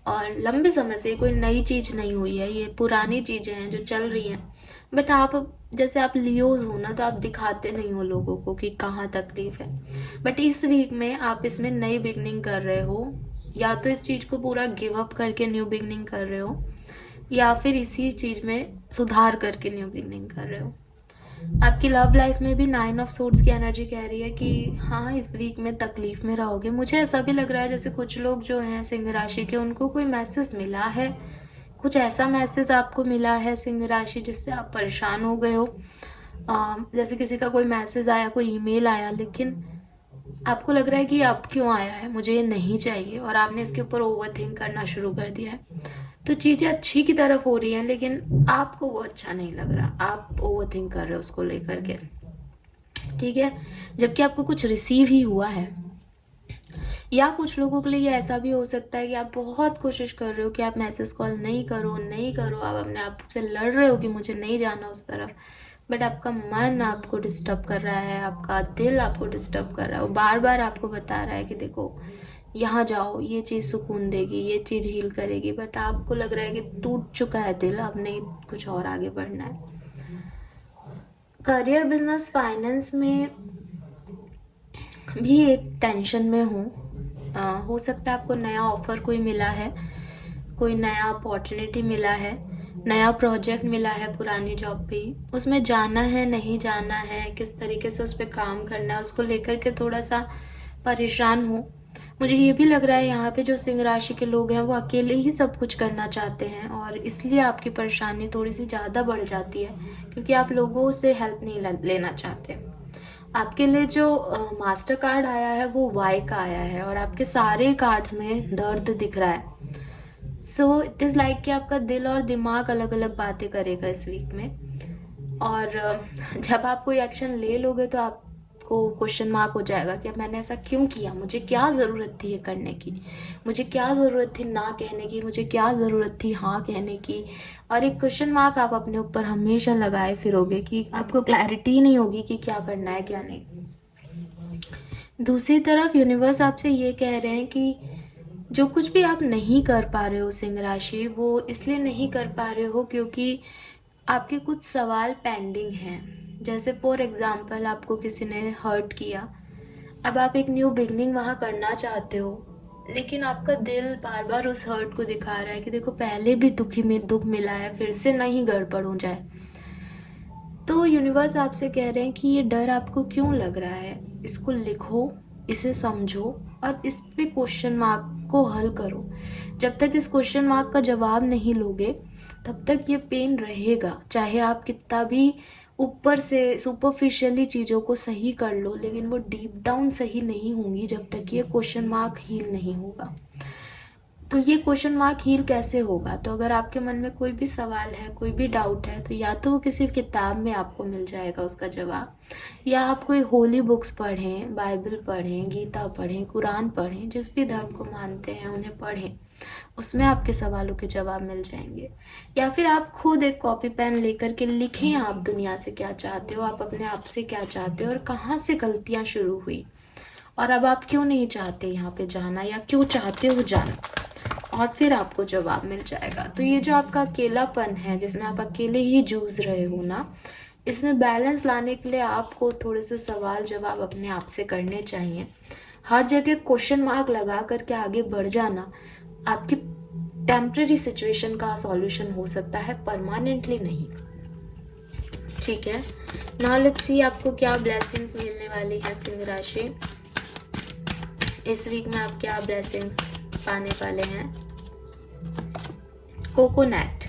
और लंबे समय से कोई नई चीज़ नहीं हुई है, ये पुरानी चीज़ें हैं जो चल रही हैं। बट आप, जैसे आप लियोज हो ना, तो आप दिखाते नहीं हो लोगों को कि कहाँ तकलीफ है। बट इस वीक में आप इसमें नई बिगनिंग कर रहे हो, या तो इस चीज़ को पूरा गिव अप करके न्यू बिगनिंग कर रहे हो, या फिर इसी चीज़ में सुधार करके न्यू बिगनिंग कर रहे हो। आपकी लव लाइफ में भी 9 ऑफ सोर्ड्स की एनर्जी कह रही है कि हाँ, इस वीक में तकलीफ में रहोगे। मुझे ऐसा भी लग रहा है जैसे कुछ लोग जो हैं सिंह राशि के, उनको कोई मैसेज मिला है, कुछ ऐसा मैसेज आपको मिला है सिंह राशि जिससे आप परेशान हो गए हो। जैसे किसी का कोई मैसेज आया, कोई ईमेल आया, लेकिन आपको लग रहा है कि अब क्यों आया है, मुझे ये नहीं चाहिए, और आपने इसके ऊपर ओवरथिंक करना शुरू कर दिया है। तो चीज़ें अच्छी की तरफ हो रही हैं, लेकिन आपको वो अच्छा नहीं लग रहा, आप ओवरथिंक कर रहे हो उसको लेकर के, ठीक है, जबकि आपको कुछ रिसीव ही हुआ है। या कुछ लोगों के लिए ये ऐसा भी हो सकता है कि आप बहुत कोशिश कर रहे हो कि आप मैसेज कॉल नहीं करो नहीं करो, आप अपने आप से लड़ रहे हो कि मुझे नहीं जाना उस तरफ, बट आपका मन आपको डिस्टर्ब कर रहा है, आपका दिल आपको डिस्टर्ब कर रहा है, वो बार बार आपको बता रहा है कि देखो यहाँ जाओ, ये चीज़ सुकून देगी, ये चीज़ हील करेगी, बट आपको लग रहा है कि टूट चुका है दिल, अब नहीं कुछ और आगे बढ़ना है। करियर, बिजनेस, फाइनेंस में भी एक टेंशन में हूँ। हो सकता है आपको नया ऑफर कोई मिला है, कोई नया अपॉर्चुनिटी मिला है, नया प्रोजेक्ट मिला है पुरानी जॉब पे ही, उसमें जाना है नहीं जाना है, किस तरीके से उस पर काम करना है, उसको लेकर के थोड़ा सा परेशान हूँ। मुझे ये भी लग रहा है यहाँ पे जो सिंह राशि के लोग हैं वो अकेले ही सब कुछ करना चाहते हैं और इसलिए आपकी परेशानी थोड़ी सी ज़्यादा बढ़ जाती है, क्योंकि आप लोगों से हेल्प नहीं लेना चाहते। आपके लिए जो मास्टर कार्ड आया है वो वाई का आया है और आपके सारे कार्ड्स में दर्द दिख रहा है। सो इट इज़ लाइक कि आपका दिल और दिमाग अलग अलग बातें करेगा इस वीक में, और जब आप कोई एक्शन ले लोगे तो आपको क्वेश्चन मार्क हो जाएगा कि मैंने ऐसा क्यों किया, मुझे क्या ज़रूरत थी ये करने की, मुझे क्या ज़रूरत थी ना कहने की, मुझे क्या ज़रूरत थी हाँ कहने की, और एक क्वेश्चन मार्क आप अपने ऊपर हमेशा लगाए फिरोगे कि आपको क्लैरिटी नहीं होगी कि क्या करना है क्या नहीं। दूसरी तरफ यूनिवर्स आपसे ये कह रहे हैं कि जो कुछ भी आप नहीं कर पा रहे हो सिंह राशि, वो इसलिए नहीं कर पा रहे हो क्योंकि आपके कुछ सवाल पेंडिंग हैं। जैसे फॉर एग्जांपल आपको किसी ने हर्ट किया, अब आप एक न्यू बिगनिंग वहाँ करना चाहते हो, लेकिन आपका दिल बार बार उस हर्ट को दिखा रहा है कि देखो पहले भी दुख मिला है, फिर से नहीं गड़बड़ हो जाए। तो यूनिवर्स आपसे कह रहे हैं कि ये डर आपको क्यों लग रहा है, इसको लिखो, इसे समझो और इस पे क्वेश्चन मार्क को हल करो। जब तक इस क्वेश्चन मार्क का जवाब नहीं लोगे तब तक ये पेन रहेगा, चाहे आप कितना भी ऊपर से सुपरफिशियली चीज़ों को सही कर लो, लेकिन वो डीप डाउन सही नहीं होंगी जब तक ये क्वेश्चन मार्क हील नहीं होगा। तो ये क्वेश्चन मार्क हील कैसे होगा? तो अगर आपके मन में कोई भी सवाल है, कोई भी डाउट है, तो या तो वो किसी किताब में आपको मिल जाएगा उसका जवाब, या आप कोई होली बुक्स पढ़ें, बाइबल पढ़ें, गीता पढ़ें, कुरान पढ़ें, जिस भी धर्म को मानते हैं उन्हें पढ़ें, उसमें आपके सवालों के जवाब मिल जाएंगे। या फिर आप खुद एक कॉपी पेन लेकर के लिखें आप दुनिया से क्या चाहते हो, आप अपने आप से क्या चाहते हो और कहाँ से गलतियाँ शुरू हुई और अब आप क्यों नहीं चाहते यहाँ पे जाना या क्यों चाहते हो जाना, और फिर आपको जवाब मिल जाएगा। तो ये जो आपका अकेलापन है जिसमें आप अकेले ही जूझ रहे हो ना, इसमें बैलेंस लाने के लिए आपको थोड़े से सवाल जवाब अपने आप से करने चाहिए। हर जगह क्वेश्चन मार्क लगा करके आगे बढ़ जाना आपकी टेम्परेरी सिचुएशन का सॉल्यूशन हो सकता है, परमानेंटली नहीं। ठीक है, नाउ लेट्स सी आपको क्या ब्लेसिंग्स मिलने वाली है सिंह राशि। इस वीक में आप क्या ब्लेसिंग्स पाने वाले हैं? Coconut,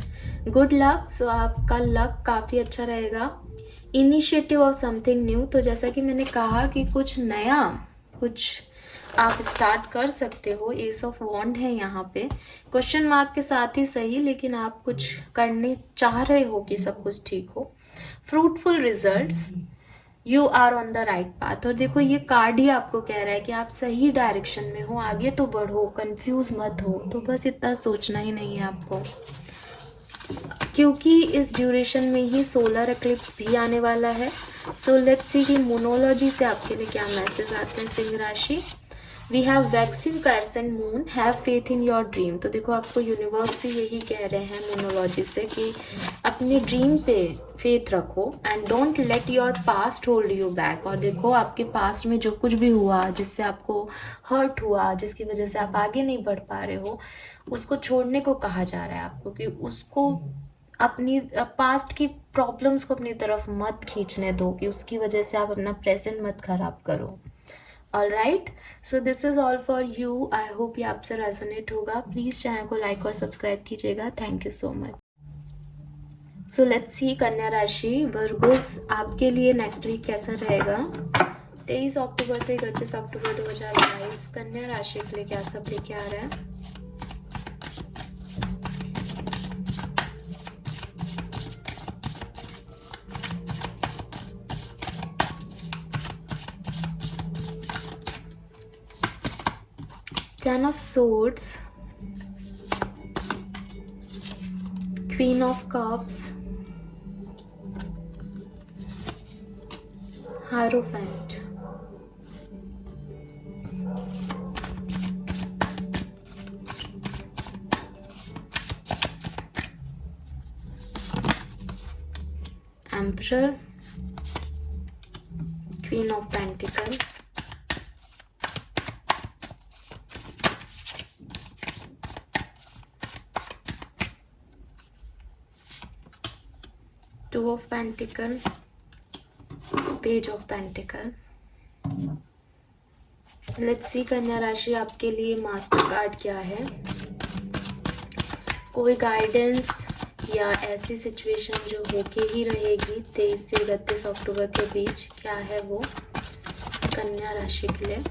good luck. सो आपका लक काफ़ी अच्छा रहेगा। इनिशिएटिव ऑफ समथिंग न्यू, तो जैसा कि मैंने कहा कि कुछ नया कुछ आप स्टार्ट कर सकते हो। एस ऑफ वॉन्ड है यहाँ पे, क्वेश्चन मार्क के साथ ही सही, लेकिन आप कुछ करने चाह रहे हो कि सब कुछ ठीक हो। Fruitful results, you are on the right path. और देखो ये कार्ड ही आपको कह रहा है कि आप सही डायरेक्शन में हो, आगे तो बढ़ो, कंफ्यूज मत हो। तो बस इतना सोचना ही नहीं है आपको, क्योंकि इस ड्यूरेशन में ही सोलर एक्लिप्स भी आने वाला है। सो लेट्स सी कि मोनोलॉजी से आपके लिए क्या मैसेज आते हैं सिंह राशि। We have waxing crescent moon, have faith in your dream. तो देखो आपको यूनिवर्स भी यही कह रहे हैं मोनोलॉजी से कि अपने ड्रीम पे फेथ रखो and don't let your past hold you back. और देखो आपके पास्ट में जो कुछ भी हुआ, जिससे आपको हर्ट हुआ, जिसकी वजह से आप आगे नहीं बढ़ पा रहे हो, उसको छोड़ने को कहा जा रहा है आपको, कि उसको अपनी पास्ट की प्रॉब्लम्स को अपनी तरफ मत खींचने दो, कि उसकी वजह से आप अपना प्रेजेंट मत खराब करो। Alright, so this is all for you. I hope ये आपसे रेजोनेट होगा। प्लीज़ चैनल को लाइक और सब्सक्राइब कीजिएगा। Thank you so much. So let's सी कन्या राशि, वर्गोस, आपके लिए नेक्स्ट वीक कैसा रहेगा। 23 अक्टूबर से 31 अक्टूबर 2022 कन्या राशि के लिए क्या सब लेके आ रहा है। 10 of Swords, Queen of Cups, Hierophant. Emperor, Queen of Pentacles, Two of Pentacles, Page of Pentacles. Let's see कन्या राशि आपके लिए मास्टर कार्ड क्या है. कोई गाइडेंस या ऐसी सिचुएशन जो होके ही रहेगी 23 से 31 अक्टूबर के बीच, क्या है वो कन्या राशि के लिए.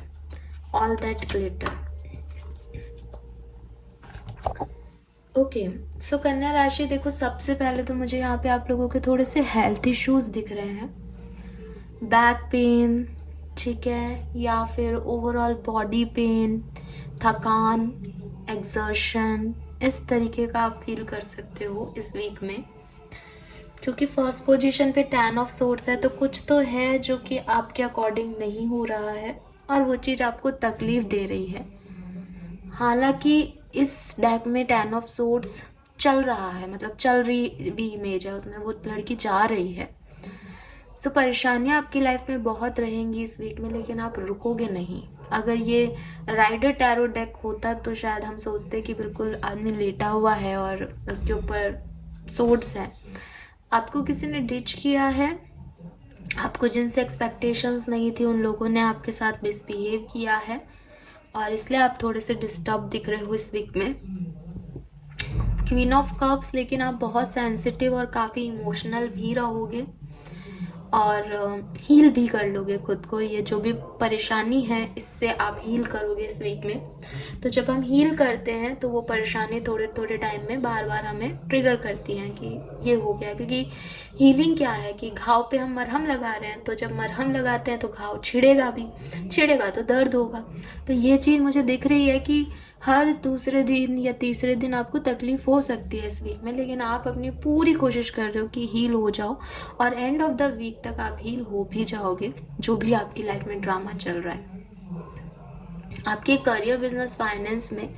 All that glitter. ओके, सो कन्या राशि देखो, सबसे पहले तो मुझे यहाँ पे आप लोगों के थोड़े से हेल्थ इश्यूज दिख रहे हैं. बैक पेन, ठीक है, या फिर ओवरऑल बॉडी पेन, थकान, एग्जर्शन, इस तरीके का आप फील कर सकते हो इस वीक में. क्योंकि फर्स्ट पोजीशन पे 10 ऑफ सोर्ड्स है, तो कुछ तो है जो कि आपके अकॉर्डिंग नहीं हो रहा है और वो चीज़ आपको तकलीफ दे रही है. हालांकि इस डेक में 10 ऑफ सोर्ड्स चल रहा है, मतलब चल रही भी इमेज है उसमें, वो लड़की जा रही है. सो परेशानियाँ आपकी लाइफ में बहुत रहेंगी इस वीक में, लेकिन आप रुकोगे नहीं. अगर ये राइडर टैरो डेक होता तो शायद हम सोचते कि बिल्कुल आदमी लेटा हुआ है और उसके ऊपर सोर्ड्स हैं. आपको किसी ने डिच किया है, आपको जिनसे एक्सपेक्टेशंस नहीं थी उन लोगों ने आपके साथ मिसबिहेव किया है और इसलिए आप थोड़े से डिस्टर्ब दिख रहे हो इस वीक में. क्वीन ऑफ कप्स, लेकिन आप बहुत सेंसिटिव और काफ़ी इमोशनल भी रहोगे और हील भी कर लोगे खुद को. ये जो भी परेशानी है इससे आप हील करोगे इस वीक में. तो जब हम हील करते हैं तो वो परेशानी थोड़े थोड़े टाइम में बार बार हमें ट्रिगर करती हैं कि ये हो गया. क्योंकि हीलिंग क्या है कि घाव पे हम मरहम लगा रहे हैं, तो जब मरहम लगाते हैं तो घाव छिड़ेगा भी, छिड़ेगा तो दर्द होगा. तो ये चीज़ मुझे दिख रही है कि हर दूसरे दिन या तीसरे दिन आपको तकलीफ हो सकती है इस वीक में, लेकिन आप अपनी पूरी कोशिश कर रहे हो कि हील हो जाओ और एंड ऑफ द वीक तक आप हील हो भी जाओगे जो भी आपकी लाइफ में ड्रामा चल रहा है. आपके करियर, बिजनेस, फाइनेंस में,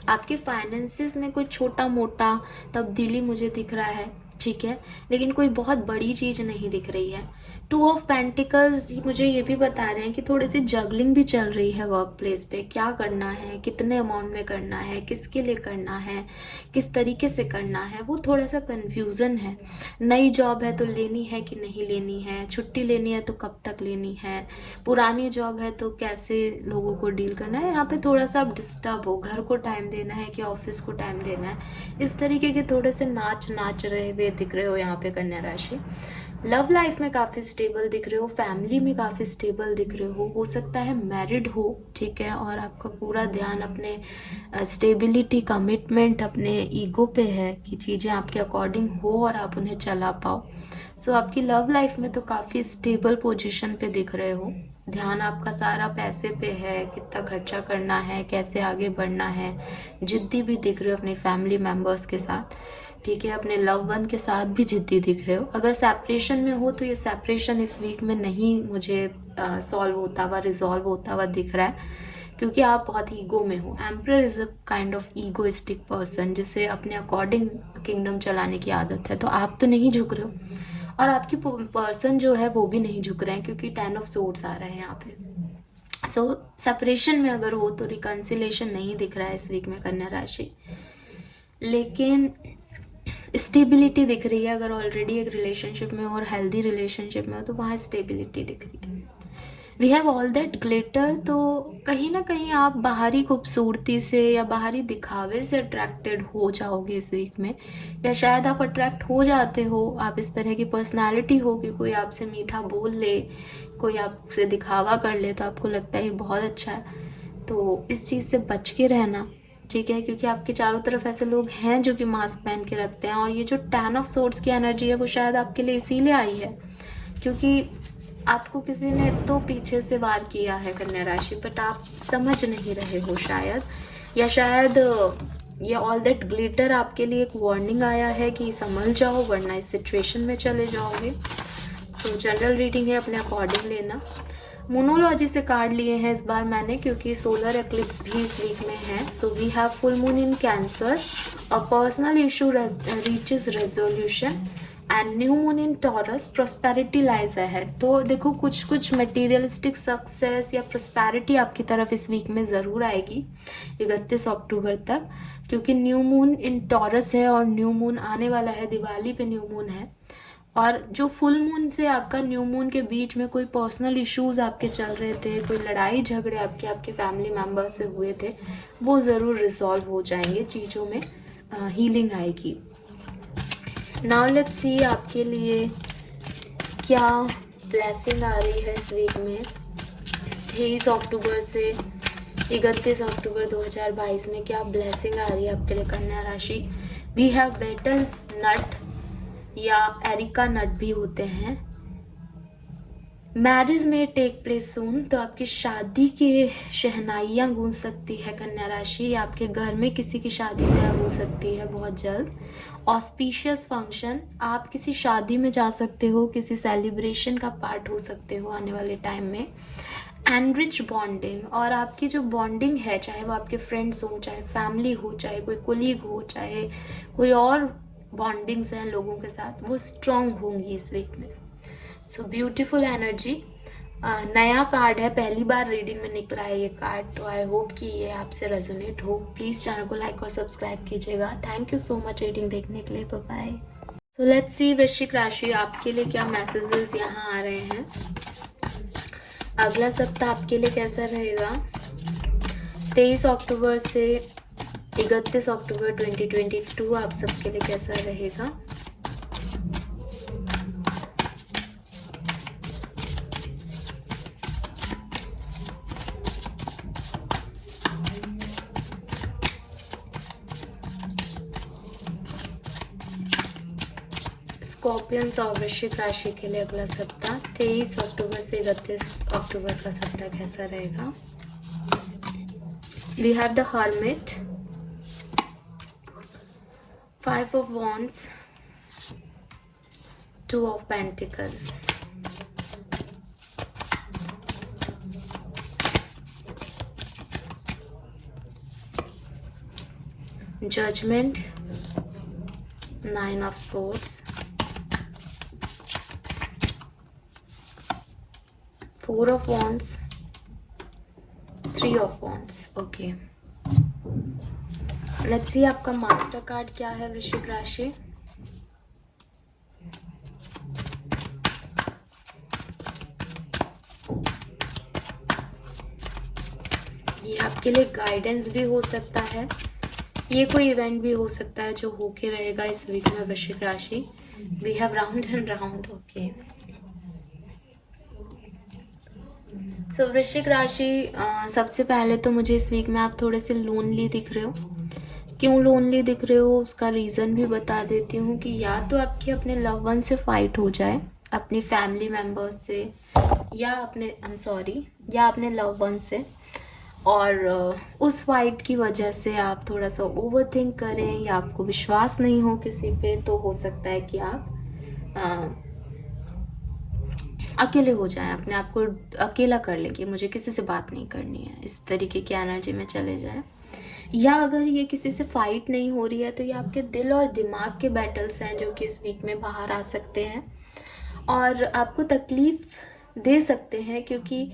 आपके फाइनेंसेस में कोई छोटा मोटा तब्दीली मुझे दिख रहा है, ठीक है, लेकिन कोई बहुत बड़ी चीज़ नहीं दिख रही है. 2 ऑफ पेंटिकल्स मुझे ये भी बता रहे हैं कि थोड़ी सी जगलिंग भी चल रही है वर्क प्लेस पे. क्या करना है, कितने अमाउंट में करना है, किसके लिए करना है, किस तरीके से करना है, वो थोड़ा सा कन्फ्यूज़न है. नई जॉब है तो लेनी है कि नहीं लेनी है, छुट्टी लेनी है तो कब तक लेनी है, पुरानी जॉब है तो कैसे लोगों को डील करना है. यहाँ पे थोड़ा सा आप डिस्टर्ब हो, घर को टाइम देना है कि ऑफिस को टाइम देना है, इस तरीके के थोड़े से नाच रहे हुए दिख रहे हो यहाँ पे कन्या राशि. लव लाइफ में काफ़ी स्टेबल दिख रहे हो, फैमिली में काफ़ी स्टेबल दिख रहे हो सकता है मैरिड हो, ठीक है, और आपका पूरा ध्यान अपने स्टेबिलिटी, कमिटमेंट, अपने ईगो पे है कि चीज़ें आपके अकॉर्डिंग हो और आप उन्हें चला पाओ. सो आपकी लव लाइफ में तो काफ़ी स्टेबल पोजीशन पे दिख रहे हो. ध्यान आपका सारा पैसे पे है, कितना खर्चा करना है, कैसे आगे बढ़ना है. जिद्दी भी दिख रहे हो अपने फैमिली मेम्बर्स के साथ, ठीक है, अपने लव वन के साथ भी जिद्दी दिख रहे हो. अगर सेपरेशन में हो तो ये सेपरेशन इस वीक में नहीं मुझे सॉल्व होता हुआ, रिजॉल्व होता हुआ दिख रहा है, क्योंकि आप बहुत ईगो में हो. Emperor is a kind of egoistic person जिसे अपने अकॉर्डिंग किंगडम चलाने की आदत है. तो आप तो नहीं झुक रहे हो और आपकी पर्सन जो है वो भी नहीं झुक रहे हैं, क्योंकि 10 ऑफ सोर्ड्स आ रहा है यहाँ पे. सो सेपरेशन में अगर हो तो रिकन्सिलेशन नहीं दिख रहा है इस वीक में कन्या राशि, लेकिन स्टेबिलिटी दिख रही है. अगर ऑलरेडी एक रिलेशनशिप में और हेल्दी रिलेशनशिप में हो तो वहाँ स्टेबिलिटी दिख रही है. We have all that glitter. तो कहीं ना कहीं आप बाहरी खूबसूरती से या बाहरी दिखावे से अट्रैक्टेड हो जाओगे इस वीक में, या शायद आप अट्रैक्ट हो जाते हो. आप इस तरह की पर्सनालिटी हो कि कोई आपसे मीठा बोल ले, कोई आपसे दिखावा कर ले, तो आपको लगता है ये बहुत अच्छा है. तो इस चीज़ से बच के रहना, ठीक है, क्योंकि आपके चारों तरफ ऐसे लोग हैं जो कि मास्क पहन के रखते हैं. और ये जो 10 ऑफ सोर्ड्स की एनर्जी है वो शायद आपके लिए इसीलिए आई है क्योंकि आपको किसी ने तो पीछे से वार किया है कन्या राशि, बट आप समझ नहीं रहे हो शायद, या शायद ये ऑल दैट ग्लिटर आपके लिए एक वार्निंग आया है कि संभल जाओ वरना इस सिचुएशन में चले जाओगे। सो जनरल रीडिंग है, अपने अकॉर्डिंग लेना। मोनोलॉजी से कार्ड लिए हैं इस बार मैंने, क्योंकि सोलर एक्लिप्स भी इस वीक में है। So we have full moon in Cancer, a personal issue reaches resolution, and new moon in Taurus, prosperity lies ahead. तो देखो कुछ मटेरियलिस्टिक सक्सेस या प्रोस्पेरिटी आपकी तरफ इस वीक में ज़रूर आएगी 31 अक्टूबर तक, क्योंकि न्यू मून इन टॉरस है और न्यू मून आने वाला है, दिवाली पे न्यू मून है। और जो फुल मून से आपका न्यू मून के बीच में कोई पर्सनल इश्यूज आपके चल रहे थे, कोई लड़ाई झगड़े आपके फैमिली मेम्बर से हुए थे, वो ज़रूर रिजॉल्व हो जाएंगे, चीज़ों में हीलिंग आएगी। नाउ लेट्स सी आपके लिए क्या ब्लेसिंग आ रही है इस वीक में 23 अक्टूबर से 31 अक्टूबर 2022 में। क्या ब्लेसिंग आ रही है आपके लिए कन्या राशि। वी हैव बेटल नट या एरिका नट भी होते हैं। मैरिज में टेक प्लेस सून, तो आपकी शादी के शहनाइयाँ गूंज सकती है कन्या राशि, आपके घर में किसी की शादी तय हो सकती है बहुत जल्द। ऑस्पिशियस फंक्शन, आप किसी शादी में जा सकते हो, किसी सेलिब्रेशन का पार्ट हो सकते हो आने वाले टाइम में। एनरिच बॉन्डिंग, और आपकी जो बॉन्डिंग है, चाहे वो आपके फ्रेंड्स हो, चाहे फैमिली हो, चाहे कोई कोलीग हो, चाहे कोई और बॉन्डिंग्स हैं लोगों के साथ, वो स्ट्रॉन्ग होंगी इस वीक में। So beautiful energy. नया कार्ड है, पहली बार रीडिंग में निकला है ये कार्ड, तो आई होप कि ये आपसे रेजोनेट हो। प्लीज़ चैनल को लाइक और सब्सक्राइब कीजिएगा। Thank you so much reading देखने के लिए। Bye bye. So let's see वृश्चिक राशि, आपके लिए क्या मैसेजेस यहाँ आ रहे हैं। अगला सप्ताह आपके लिए कैसा रहेगा 23 अक्टूबर से 31 अक्टूबर 2022 आप सबके लिए कैसा रहेगा। स्कॉर्पियंस और वृश्चिक राशि के लिए अगला सप्ताह 23 अक्टूबर से 31 अक्टूबर का सप्ताह कैसा रहेगा। We have the Hermit, 5 of Wands, 2 of Pentacles, Judgment, 9 of Swords, 4 of Wands, 3 of Wands. Okay. Let's see आपका मास्टर कार्ड क्या है वृश्चिक राशि। ये आपके लिए गाइडेंस भी हो सकता है, ये कोई इवेंट भी हो सकता है जो होके रहेगा इस वीक में वृश्चिक राशि। We have round and round. Okay, so Vrishchik राशि, सबसे पहले तो मुझे इस वीक में आप थोड़े से लोनली दिख रहे हो। क्यों लोनली दिख रहे हो उसका रीज़न भी बता देती हूँ कि या तो आपके अपने लव वन से फाइट हो जाए, अपनी फैमिली मेम्बर्स से, या अपने लव वन से, और उस फाइट की वजह से आप थोड़ा सा ओवर थिंक करें या आपको विश्वास नहीं हो किसी पे, तो हो सकता है कि आप अकेले हो जाएं, अपने आप को अकेला कर लें कि मुझे किसी से बात नहीं करनी है, इस तरीके की एनर्जी में चले जाएं। या अगर ये किसी से फाइट नहीं हो रही है तो ये आपके दिल और दिमाग के बैटल्स हैं जो कि इस वीक में बाहर आ सकते हैं और आपको तकलीफ दे सकते हैं, क्योंकि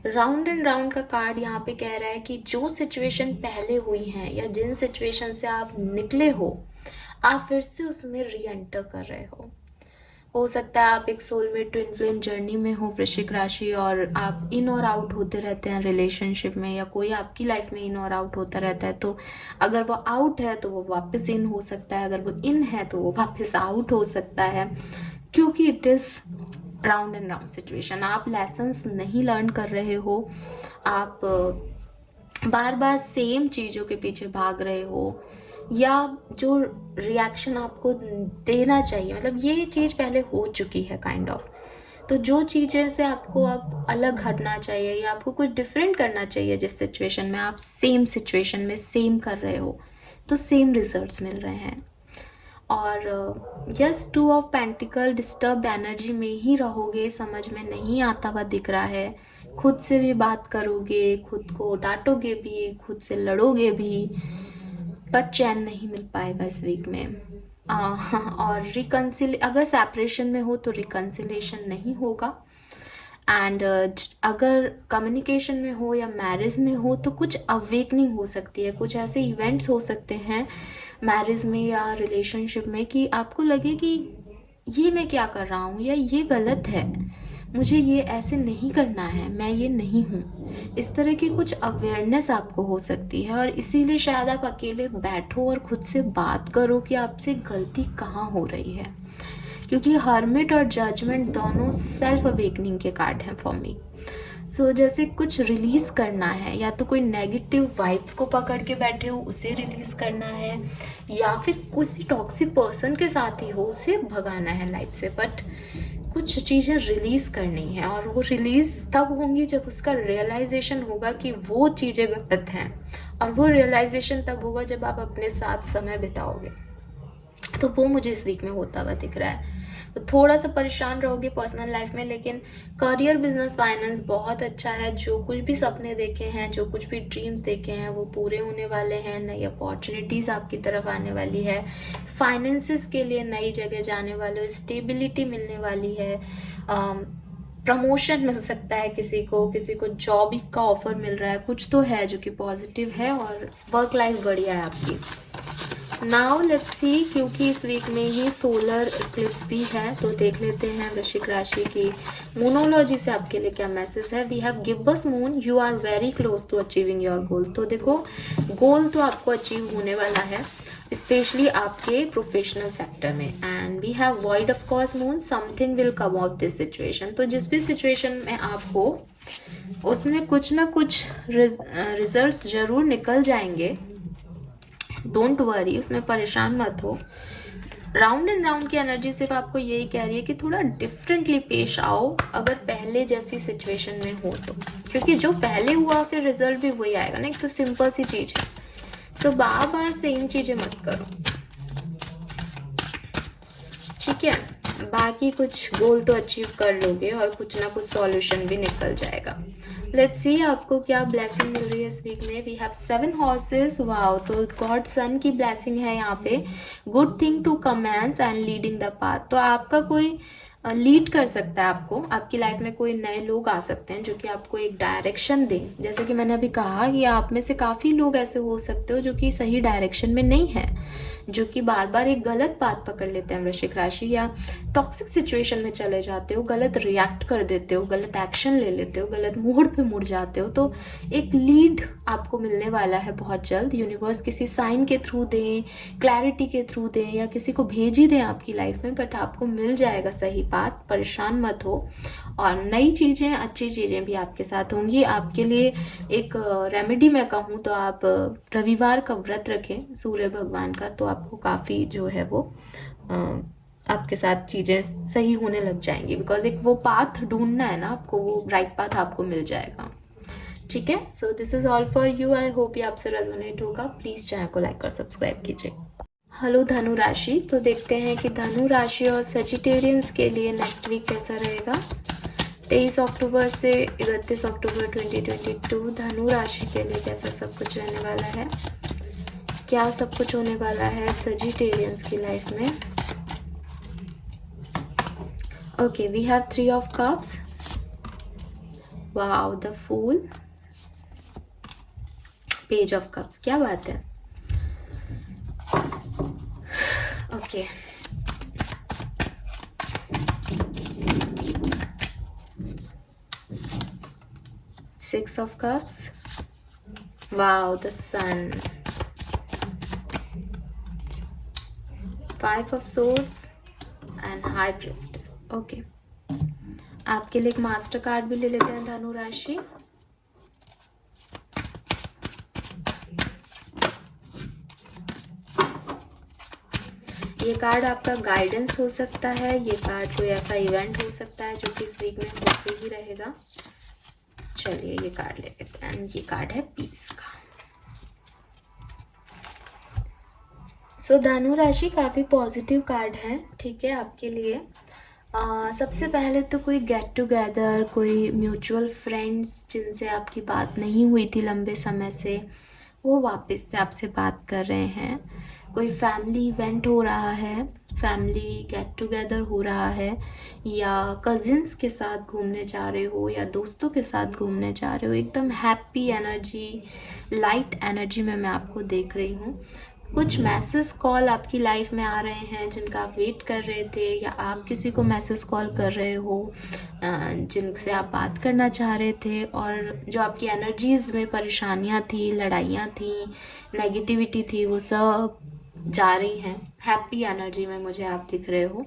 राउंड एंड राउंड का कार्ड यहाँ पे कह रहा है कि जो सिचुएशन पहले हुई हैं या जिन सिचुएशन से आप निकले हो, आप फिर से उसमें री एंटर कर रहे हो सकता है आप एक सोलमेट ट्विन फ्लेम जर्नी में हो वृश्चिक राशि, और आप इन और आउट होते रहते हैं रिलेशनशिप में, या कोई आपकी लाइफ में इन और आउट होता रहता है। तो अगर वो आउट है तो वो वापस इन हो सकता है, अगर वो इन है तो वो वापस आउट हो सकता है, क्योंकि it is round and round situation. आप लेसन्स नहीं लर्न कर रहे हो, आप बार बार सेम चीज़ों के पीछे भाग रहे हो, या जो रिएक्शन आपको देना चाहिए, मतलब ये चीज़ पहले हो चुकी है काइंड ऑफ, तो जो चीज़ें से आपको अब अलग हटना चाहिए या आपको कुछ डिफरेंट करना चाहिए, जिस सिचुएशन में आप सेम सिचुएशन में सेम कर रहे हो तो सेम रिजल्ट्स मिल रहे हैं। और yes, 2 of pentacle disturb energy में ही रहोगे, समझ में नहीं आता हुआ दिख रहा है। खुद से भी बात करोगे, खुद को डांटोगे भी, खुद से लड़ोगे भी, पर चैन नहीं मिल पाएगा इस वीक में। और अगर सेपरेशन में हो तो रिकन्सिलेशन नहीं होगा। एंड अगर कम्युनिकेशन में हो या मैरिज में हो तो कुछ अवेकनिंग हो सकती है, कुछ ऐसे इवेंट्स हो सकते हैं मैरिज में या रिलेशनशिप में कि आपको लगे कि ये मैं क्या कर रहा हूँ या ये गलत है, मुझे ये ऐसे नहीं करना है, मैं ये नहीं हूँ। इस तरह की कुछ अवेयरनेस आपको हो सकती है और इसीलिए शायद आप अकेले बैठो और खुद से बात करो कि आपसे गलती कहाँ हो रही है, क्योंकि हर्मिट और जजमेंट दोनों सेल्फ अवेकनिंग के कार्ड हैं फॉर मी। सो जैसे कुछ रिलीज करना है, या तो कोई नेगेटिव वाइब्स को पकड़ के बैठे हो उसे रिलीज करना है, या फिर किसी टॉक्सिक पर्सन के साथ ही हो उसे भगाना है लाइफ से। बट कुछ चीज़ें रिलीज करनी है और वो रिलीज तब होंगी जब उसका रियलाइजेशन होगा कि वो चीज़ें गलत हैं, और वो रियलाइजेशन तब होगा जब आप अपने साथ समय बिताओगे। तो वो मुझे इस वीक में होता हुआ दिख रहा है। तो थोड़ा सा परेशान रहोगे पर्सनल लाइफ में, लेकिन करियर, बिजनेस, फाइनेंस बहुत अच्छा है। जो कुछ भी सपने देखे हैं, जो कुछ भी ड्रीम्स देखे हैं वो पूरे होने वाले हैं। नई अपॉर्चुनिटीज आपकी तरफ आने वाली है। फाइनेंसेस के लिए नई जगह जाने वाले हो, स्टेबिलिटी मिलने वाली है। प्रमोशन मिल सकता है किसी को जॉब का ऑफर मिल रहा है, कुछ तो है जो कि पॉजिटिव है, और वर्क लाइफ बढ़िया है आपकी। नाउ लेट्स सी, क्योंकि इस वीक में ही सोलर इक्लिप्स भी है, तो देख लेते हैं वृश्चिक राशि की मूनोलॉजी से आपके लिए क्या मैसेज है। We have gibbous moon, you are very close to achieving your goal. तो देखो, गोल तो आपको अचीव होने वाला है, स्पेशली आपके प्रोफेशनल सेक्टर में। And we have void of course moon, something will come out this situation. तो जिस भी सिचुएशन में आप हो उसमें कुछ ना कुछ रिजल्ट्स जरूर निकल जाएंगे। डोंट वरी, उसमें परेशान मत हो। राउंड एंड राउंड की एनर्जी सिर्फ आपको यही कह रही है कि थोड़ा डिफरेंटली पेश आओ अगर पहले जैसी सिचुएशन में हो तो, क्योंकि जो पहले हुआ फिर रिजल्ट भी वही आएगा ना। एक तो सिंपल सी चीज है। सो बार बार सेम चीजें मत करो, ठीक है। बाकी कुछ गोल तो अचीव कर लोगे और कुछ ना कुछ सॉल्यूशन भी निकल जाएगा। लेट्स सी आपको क्या ब्लेसिंग मिल रही है इस वीक में। We have 7 horses, wow. तो गॉड सन की ब्लेसिंग है यहाँ पे। Good thing to commence and leading the path. तो आपका कोई लीड कर सकता है आपको, आपकी लाइफ में कोई नए लोग आ सकते हैं जो कि आपको एक डायरेक्शन दें। जैसे कि मैंने अभी कहा कि आप में से काफ़ी लोग ऐसे हो सकते हो जो कि सही डायरेक्शन में नहीं है, जो कि बार बार एक गलत बात पकड़ लेते हैं वृश्चिक राशि, या टॉक्सिक सिचुएशन में चले जाते हो, गलत रिएक्ट कर देते हो, गलत एक्शन ले लेते हो, गलत मोड पे मुड़ जाते हो। तो एक लीड आपको मिलने वाला है बहुत जल्द। यूनिवर्स किसी साइन के थ्रू दें, क्लैरिटी के थ्रू दें, या किसी को भेज ही दें आपकी लाइफ में, बट आपको मिल जाएगा सही बात। परेशान मत हो। और नई चीज़ें, अच्छी चीज़ें भी आपके साथ होंगी। आपके लिए एक रेमेडी मैं कहूँ तो आप रविवार का व्रत रखें सूर्य भगवान का, तो आपको काफ़ी जो है वो आपके साथ चीज़ें सही होने लग जाएंगी। बिकॉज एक वो पाथ ढूंढना है ना आपको, वो राइट पाथ आपको मिल जाएगा, ठीक है। So this is all for you. I hope ये आपसे रेजोनेट होगा। प्लीज़ चैनल को लाइक और सब्सक्राइब कीजिए। हेलो धनु राशि, तो देखते हैं कि धनु राशि और सजिटेरियंस के लिए नेक्स्ट वीक कैसा रहेगा। 23 अक्टूबर से 31 अक्टूबर 2022 धनु राशि के लिए कैसा सब कुछ रहने वाला है, क्या सब कुछ होने वाला है सजिटेरियंस की लाइफ में। Okay, we have 3 of cups, wow, the fool, page of cups, क्या बात है। Okay, Six of Cups, wow, the Sun, 5 of Swords and High Priestess. Okay, आपके लिए एक मास्टर कार्ड भी ले लेते हैं धनु राशि। ये कार्ड आपका गाइडेंस हो सकता है, ये कार्ड कोई ऐसा इवेंट हो सकता है जो कि इस वीक में होते ही रहेगा। चलिए ये कार्ड ले लेते हैं। ये कार्ड है पीस का। सो धनु राशि काफ़ी पॉजिटिव कार्ड है, ठीक है, आपके लिए। सबसे पहले तो कोई गेट टुगेदर, कोई म्यूचुअल फ्रेंड्स जिनसे आपकी बात नहीं हुई थी लंबे समय से, वो वापस से आपसे बात कर रहे हैं। कोई फैमिली इवेंट हो रहा है, फैमिली गेट टुगेदर हो रहा है, या कजिन्स के साथ घूमने जा रहे हो या दोस्तों के साथ घूमने जा रहे हो। एकदम हैप्पी एनर्जी, लाइट एनर्जी में मैं आपको देख रही हूँ। कुछ मैसेज कॉल आपकी लाइफ में आ रहे हैं जिनका आप वेट कर रहे थे, या आप किसी को मैसेज कॉल कर रहे हो जिनसे आप बात करना चाह रहे थे, और जो आपकी एनर्जीज़ में परेशानियां थी, लड़ाइयाँ थी, नेगेटिविटी थी, वो सब जा रही हैं। हैप्पी एनर्जी में मुझे आप दिख रहे हो।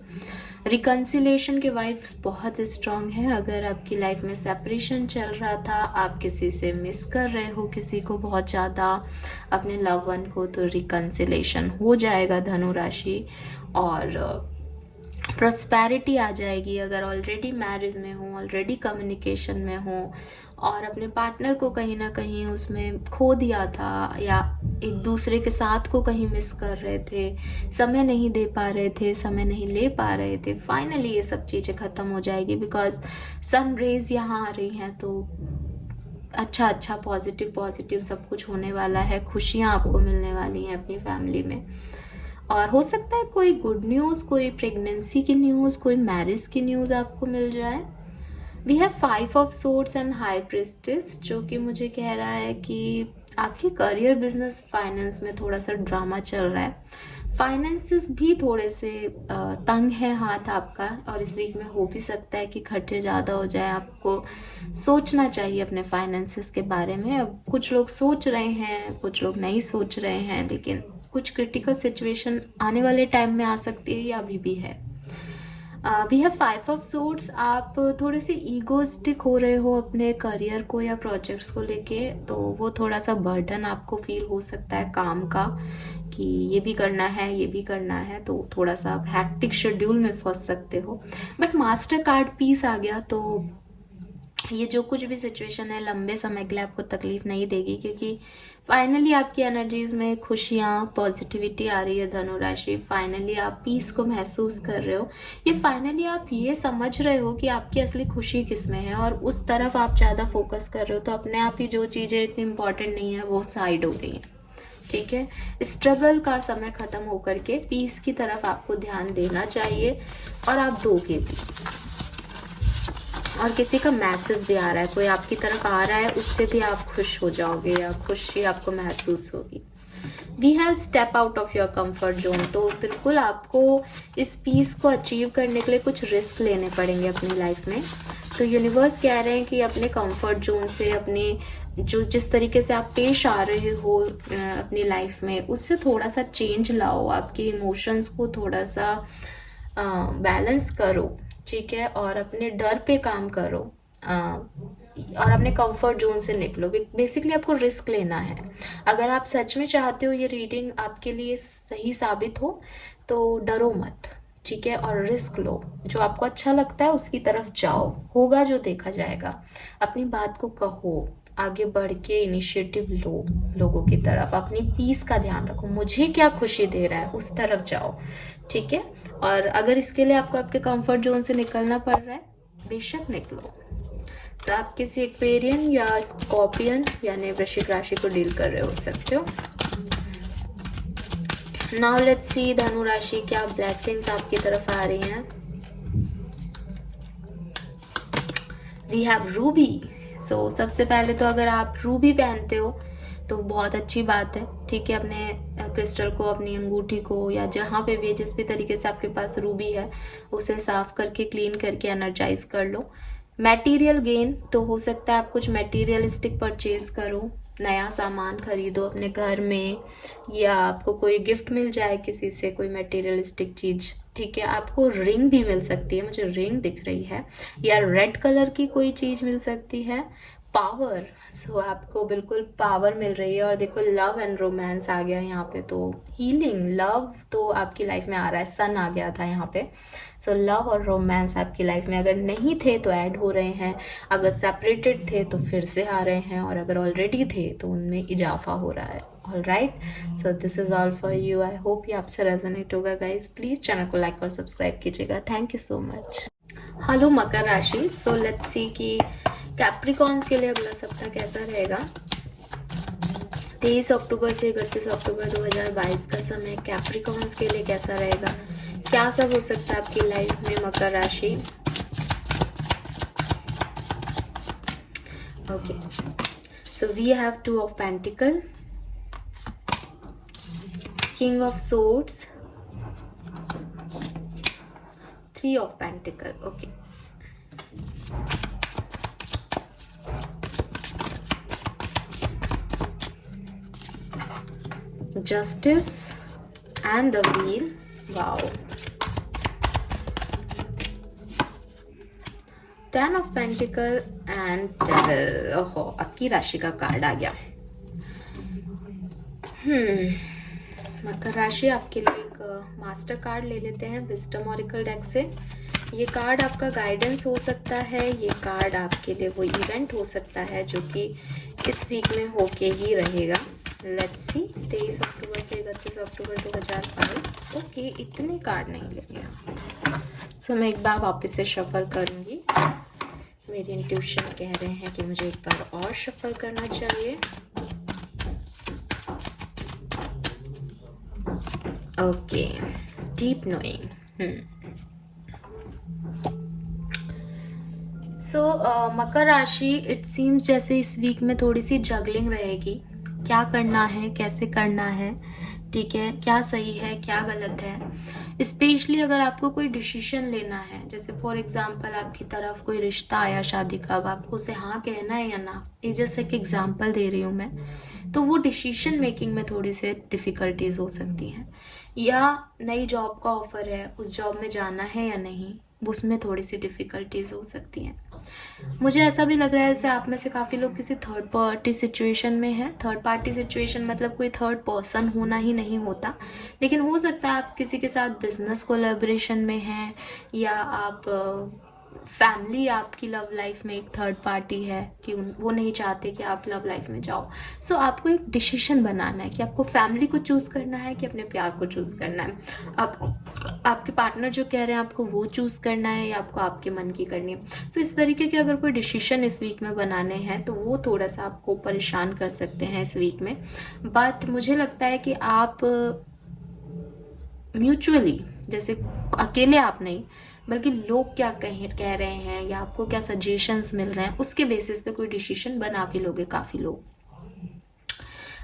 रिकन्सिलेशन के वाइब्स बहुत स्ट्रांग है। अगर आपकी लाइफ में सेपरेशन चल रहा था, आप किसी से मिस कर रहे हो किसी को बहुत ज़्यादा, अपने लव वन को, तो रिकन्सिलेशन हो जाएगा धनु राशि। और प्रॉस्पेरिटी आ जाएगी। अगर ऑलरेडी मैरिज में हो, ऑलरेडी कम्युनिकेशन में हो, और अपने पार्टनर को कहीं ना कहीं उसमें खो दिया था, या एक दूसरे के साथ को कहीं मिस कर रहे थे, समय नहीं दे पा रहे थे, समय नहीं ले पा रहे थे, फाइनली ये सब चीज़ें ख़त्म हो जाएगी। बिकॉज सन रेज यहाँ आ रही हैं, तो अच्छा अच्छा पॉजिटिव पॉजिटिव सब कुछ होने वाला है। खुशियाँ आपको मिलने वाली हैं अपनी फैमिली में। और हो सकता है कोई गुड न्यूज़, कोई प्रेगनेंसी की न्यूज़, कोई मैरिज की न्यूज़ आपको मिल जाए। We have 5 of swords and high priestess, जो कि मुझे कह रहा है कि आपके करियर, बिजनेस, फाइनेंस में थोड़ा सा ड्रामा चल रहा है। फाइनेंसेस भी थोड़े से तंग है हाथ आपका, और इस वीक में हो भी सकता है कि खर्चे ज़्यादा हो जाए। आपको सोचना चाहिए अपने फाइनेंसेस के बारे में। अब कुछ लोग सोच रहे हैं, कुछ लोग नहीं सोच रहे हैं, लेकिन कुछ क्रिटिकल सिचुएशन आने वाले टाइम में आ सकती है, या अभी भी है। We have 5 of swords. आप थोड़े से ईगोइस्टिक हो रहे हो अपने करियर को या प्रोजेक्ट्स को लेके, तो वो थोड़ा सा बर्डन आपको फील हो सकता है काम का, कि ये भी करना है, ये भी करना है, तो थोड़ा सा आप हैक्टिक शेड्यूल में फंस सकते हो। बट मास्टर कार्ड पीस आ गया, तो ये जो कुछ भी सिचुएशन है लंबे समय के लिए आपको तकलीफ नहीं देगी, क्योंकि फाइनली आपकी एनर्जीज में खुशियाँ, पॉजिटिविटी आ रही है धनु राशि। फाइनली आप पीस को महसूस कर रहे हो। ये फाइनली आप ये समझ रहे हो कि आपकी असली खुशी किस में है, और उस तरफ आप ज़्यादा फोकस कर रहे हो, तो अपने आप ही जो चीज़ें इतनी इंपॉर्टेंट नहीं है वो साइड हो गई हैं, ठीक है। स्ट्रगल का समय खत्म होकर के पीस की तरफ आपको ध्यान देना चाहिए, और आप दोगे भी। और किसी का मैसेज भी आ रहा है, कोई आपकी तरफ आ रहा है, उससे भी आप खुश हो जाओगे, या खुशी आपको महसूस होगी। We have step out of your comfort zone, तो बिल्कुल आपको इस पीस को अचीव करने के लिए कुछ रिस्क लेने पड़ेंगे अपनी लाइफ में। तो यूनिवर्स कह रहे हैं कि अपने कंफर्ट जोन से, अपने जो जिस तरीके से आप पेश आ रहे हो अपनी लाइफ में, उससे थोड़ा सा चेंज लाओ। आपके इमोशंस को थोड़ा सा बैलेंस करो, ठीक है, और अपने डर पे काम करो, और अपने कंफर्ट जोन से निकलो। बेसिकली आपको रिस्क लेना है। अगर आप सच में चाहते हो ये रीडिंग आपके लिए सही साबित हो, तो डरो मत, ठीक है, और रिस्क लो। जो आपको अच्छा लगता है उसकी तरफ जाओ, होगा जो देखा जाएगा। अपनी बात को कहो, आगे बढ़ के इनिशिएटिव लो लोगों की तरफ। अपनी पीस का ध्यान रखो, मुझे क्या खुशी दे रहा है उस तरफ जाओ, ठीक है। और अगर इसके लिए आपको आपके कंफर्ट जोन से निकलना पड़ रहा है, बेशक निकलो। तो आप किसी एक्वेरियन या स्कॉर्पियन यानी वृश्चिक राशि को डील कर रहे हो सकते हो। नाउ लेट्स सी धनु राशि, क्या ब्लेसिंग्स आपकी तरफ आ रही हैं। We have Ruby. सो सबसे पहले तो अगर आप रूबी पहनते हो तो बहुत अच्छी बात है, ठीक है। अपने क्रिस्टल को, अपनी अंगूठी को, या जहाँ पे भी जिस भी तरीके से आपके पास रूबी है, उसे साफ करके, क्लीन करके एनर्जाइज कर लो। मटेरियल गेन, तो हो सकता है आप कुछ मटेरियलिस्टिक परचेज करो, नया सामान खरीदो अपने घर में, या आपको कोई गिफ्ट मिल जाए किसी से, कोई मटेरियलिस्टिक चीज़, ठीक है। आपको रिंग भी मिल सकती है, मुझे रिंग दिख रही है, या रेड कलर की कोई चीज़ मिल सकती है। पावर। सो आपको बिल्कुल पावर मिल रही है, और देखो लव एंड रोमांस आ गया यहाँ पे, तो हीलिंग लव तो आपकी लाइफ में आ रहा है, सन आ गया था यहाँ पे। सो लव और रोमांस आपकी लाइफ में अगर नहीं थे तो ऐड हो रहे हैं, अगर सेपरेटेड थे तो फिर से आ रहे हैं, और अगर ऑलरेडी थे तो उनमें इजाफा हो रहा है। All right, so this is all for you. I hope ये आपसे रेजोनेट होगा गाइज। प्लीज चैनल को लाइक और सब्सक्राइब कीजिएगा। Thank you so much. Hello Makar राशि, सो लेट्स सी कि कैप्रिकॉन्स के लिए अगला सप्ताह कैसा रहेगा। 23 अक्टूबर से 31 अक्टूबर 2022 का समय कैप्रिकॉन्स के लिए कैसा रहेगा, क्या सब हो सकता है आपकी लाइफ में मकर राशि। Okay, so we have 2 of pentacle, king of swords, 3 of pentacle. Okay, justice and the wheel. Wow, 10 of pentacle and devil. ओहो, आपकी राशि का कार्ड आ गया। मकर राशि, आपके लिए एक मास्टर कार्ड ले लेते हैं विजडम ऑरिकल डेक से। ये कार्ड आपका गाइडेंस हो सकता है, ये कार्ड आपके लिए वो इवेंट हो सकता है जो कि इस वीक में होके ही रहेगा। लेट्स सी, 23 अक्टूबर से 31 अक्टूबर 2022। ओके, इतने कार्ड नहीं लेंगे। सो मैं एक बार वापस से शफल करूँगी। मेरी इंट्यूशन कह रहे हैं कि मुझे एक बार और शफल करना चाहिए। Okay, deep knowing. So Makar राशि, इट सीम्स जैसे इस वीक में थोड़ी सी जगलिंग रहेगी, क्या करना है, कैसे करना है, ठीक है, क्या सही है, क्या गलत है। स्पेशली अगर आपको कोई डिसीजन लेना है, जैसे फॉर एग्जांपल आपकी तरफ कोई रिश्ता आया शादी का, अब आपको उसे हाँ कहना है या ना, ये जैसे एक एग्जांपल दे रही हूँ मैं, तो वो डिसीजन मेकिंग में थोड़ी सी डिफ़िकल्टीज हो सकती हैं। या नई जॉब का ऑफर है, उस जॉब में जाना है या नहीं, उसमें थोड़ी सी डिफ़िकल्टीज हो सकती हैं। मुझे ऐसा भी लग रहा है जैसे आप में से काफ़ी लोग किसी थर्ड पार्टी सिचुएशन में है। थर्ड पार्टी सिचुएशन मतलब कोई थर्ड पर्सन होना ही नहीं होता, लेकिन हो सकता है आप किसी के साथ बिजनेस कोलैबोरेशन में हैं, या आप फैमिली, आपकी लव लाइफ में एक थर्ड पार्टी है कि वो नहीं चाहते कि आप लव लाइफ में जाओ। सो आपको एक डिसीजन बनाना है कि आपको फैमिली को चूज़ करना है कि अपने प्यार को चूज़ करना है। आपको आपके पार्टनर जो कह रहे हैं आपको वो चूज़ करना है, या आपको आपके मन की करनी है। सो इस तरीके के अगर कोई डिसीजन इस वीक में बनाने हैं तो वो थोड़ा सा आपको परेशान कर सकते हैं इस वीक में। बट मुझे लगता है कि आप म्यूचुअली, जैसे अकेले आप नहीं, बल्कि लोग क्या कह रहे हैं या आपको क्या सजेशंस मिल रहे हैं, उसके बेसिस पे कोई डिसीजन बना भी लोगे काफ़ी लोग।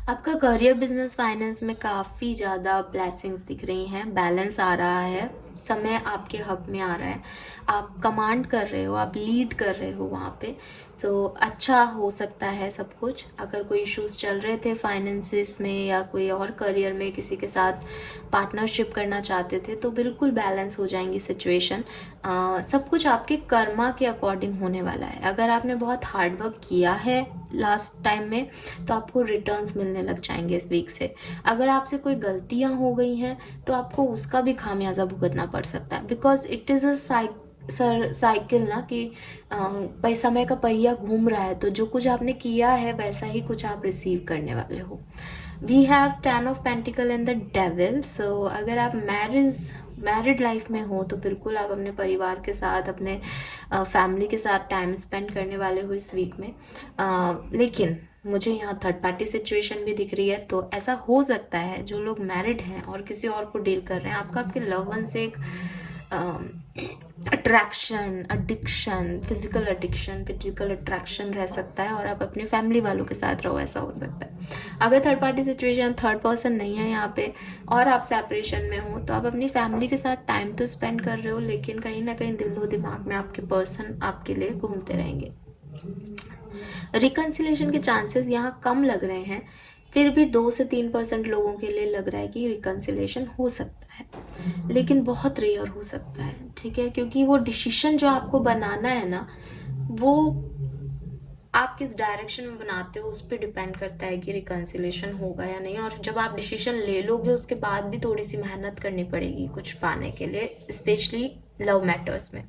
आपका करियर, बिजनेस, फाइनेंस में काफ़ी ज़्यादा ब्लेसिंग्स दिख रही हैं, बैलेंस आ रहा है, समय आपके हक में आ रहा है, आप कमांड कर रहे हो, आप लीड कर रहे हो वहाँ पे, तो अच्छा हो सकता है सब कुछ। अगर कोई इश्यूज चल रहे थे फाइनेंसिस में या कोई और करियर में किसी के साथ पार्टनरशिप करना चाहते थे, तो बिल्कुल बैलेंस हो जाएंगी सिचुएशन। सब कुछ आपके कर्मा के अकॉर्डिंग होने वाला है। अगर आपने बहुत हार्ड वर्क किया है लास्ट टाइम में तो आपको रिटर्न्स मिलने लग जाएंगे इस वीक से। अगर आपसे कोई गलतियां हो गई हैं तो आपको उसका भी खामियाजा भुगतना पड़ सकता है, because it is a cycle ना, कि समय का पहिया घूम रहा है, तो जो कुछ आपने किया है वैसा ही कुछ आप रिसीव करने वाले हो। We have 10 of pentacle and the devil. So अगर आप मैरिड लाइफ में हो तो बिल्कुल आप अपने परिवार के साथ, अपने फैमिली के साथ टाइम स्पेंड करने वाले हो इस वीक में। लेकिन मुझे यहाँ थर्ड पार्टी सिचुएशन भी दिख रही है, तो ऐसा हो सकता है जो लोग मैरिड हैं और किसी और को डील कर रहे हैं, आपका आपके लव वन से एक अट्रैक्शन, एडिक्शन, फिजिकल अट्रैक्शन रह सकता है, और आप अपनी फैमिली वालों के साथ रहो, ऐसा हो सकता है। अगर third party situation, third person नहीं है यहाँ पे और आप सेपरेशन में हो, तो आप अपनी फैमिली के साथ टाइम तो स्पेंड कर रहे हो, लेकिन कहीं ना कहीं दिलो दिमाग में आपके पर्सन आपके लिए घूमते रहेंगे। रिकन्सिलेशन के चांसेस यहाँ कम लग रहे हैं, फिर भी 2 से 3% लोगों के लिए लग रहा है कि रिकन्सिलेशन हो सकता है, लेकिन बहुत रेयर हो सकता है, ठीक है, क्योंकि वो डिसीजन जो आपको बनाना है ना, वो आप किस डायरेक्शन में बनाते हो उस पर डिपेंड करता है कि रिकन्सिलेशन होगा या नहीं। और जब आप डिसीजन ले लोगे उसके बाद भी थोड़ी सी मेहनत करनी पड़ेगी कुछ पाने के लिए, स्पेशली लव मैटर्स में।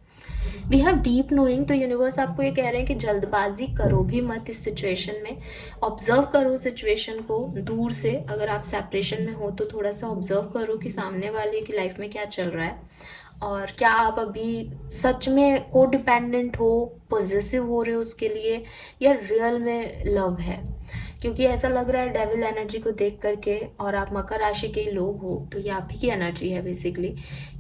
वी हैव डीप नोइंग, तो यूनिवर्स आपको ये कह रहे हैं कि जल्दबाजी करो भी मत इस सिचुएशन में। ऑब्जर्व करो सिचुएशन को दूर से। अगर आप सेपरेशन में हो तो थोड़ा सा ऑब्जर्व करो कि सामने वाले की लाइफ में क्या चल रहा है, और क्या आप अभी सच में को डिपेंडेंट हो, पॉजिटिव हो रहे हो उसके लिए, या रियल में लव है। क्योंकि ऐसा लग रहा है डेविल एनर्जी को देख करके, और आप मकर राशि के ही लोग हो तो ये आप ही की एनर्जी है बेसिकली,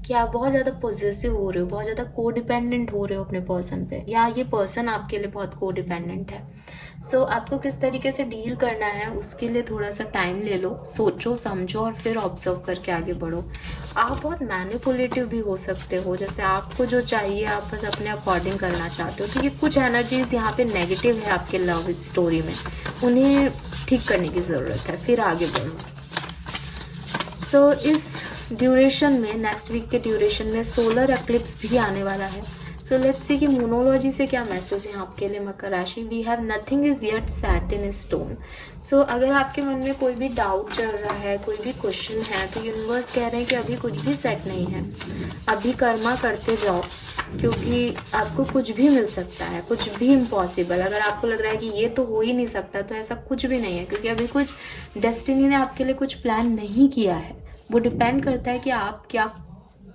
कि आप बहुत ज़्यादा पॉजिटिव हो रहे हो, बहुत ज़्यादा को डिपेंडेंट हो रहे हो अपने पर्सन पे, या ये पर्सन आपके लिए बहुत को डिपेंडेंट है। सो आपको किस तरीके से डील करना है उसके लिए थोड़ा सा टाइम ले लो, सोचो समझो और फिर ऑब्जर्व करके आगे बढ़ो। आप बहुत मैनिपुलेटिव भी हो सकते हो, जैसे आपको जो चाहिए आप बस अपने अकॉर्डिंग करना चाहते हो। तो ये कुछ एनर्जीज यहाँ पे नेगेटिव है आपके लव स्टोरी में, उन्हें ठीक करने की ज़रूरत है, फिर आगे बढ़ो। सो इस ड्यूरेशन में, नेक्स्ट वीक के ड्यूरेशन में सोलर एक्लिप्स भी आने वाला है। सो लेट्स सी कि मोनोलॉजी से क्या मैसेज है आपके लिए मकर राशि। We have nothing is yet set in stone. So अगर आपके मन में कोई भी डाउट चल रहा है, कोई भी क्वेश्चन है, तो यूनिवर्स कह रहे हैं कि अभी कुछ भी सेट नहीं है, अभी कर्मा करते जाओ, क्योंकि आपको कुछ भी मिल सकता है, कुछ भी इम्पॉसिबल। अगर आपको लग रहा है कि ये तो हो ही नहीं सकता, तो ऐसा कुछ भी नहीं है, क्योंकि अभी कुछ डेस्टिनी ने आपके लिए कुछ प्लान नहीं किया है। वो डिपेंड करता है कि आप क्या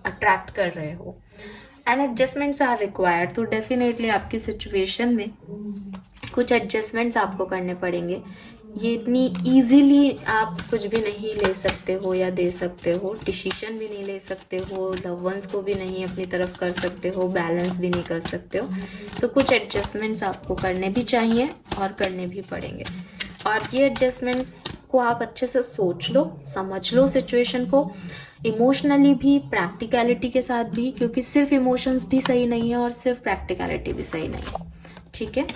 अट्रैक्ट कर रहे हो, एंड एडजस्टमेंट्स आर रिक्वायर्ड। तो डेफिनेटली आपकी सिचुएशन में कुछ एडजस्टमेंट्स आपको करने पड़ेंगे। ये इतनी इजीली आप कुछ भी नहीं ले सकते हो या दे सकते हो, डिसीजन भी नहीं ले सकते हो, लव वंस को भी नहीं अपनी तरफ कर सकते हो, बैलेंस भी नहीं कर सकते हो। तो कुछ एडजस्टमेंट्स आपको करने भी चाहिए और करने भी पड़ेंगे। और ये एडजस्टमेंट्स को आप अच्छे से सोच लो, समझ लो सिचुएशन को, इमोशनली भी, प्रैक्टिकलिटी के साथ भी, क्योंकि सिर्फ इमोशंस भी सही नहीं है और सिर्फ प्रैक्टिकलिटी भी सही नहीं है। ठीक है,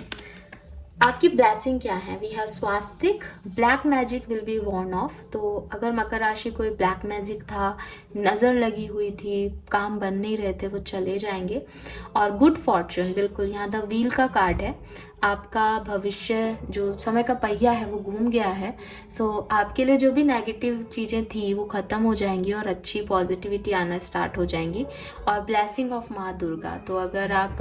आपकी ब्लेसिंग क्या है? वी हैव स्वास्तिक, black magic will be warned off. तो अगर मकर राशि कोई ब्लैक मैजिक था, नज़र लगी हुई थी, काम बन नहीं रहे थे, वो चले जाएंगे। और गुड फॉर्चून, बिल्कुल यहाँ द व्हील का कार्ड है। आपका भविष्य, जो समय का पहिया है वो घूम गया है। सो आपके लिए जो भी नेगेटिव चीज़ें थी वो ख़त्म हो जाएंगी और अच्छी पॉजिटिविटी आना स्टार्ट हो जाएंगी। और ब्लेसिंग ऑफ माँ दुर्गा, तो अगर आप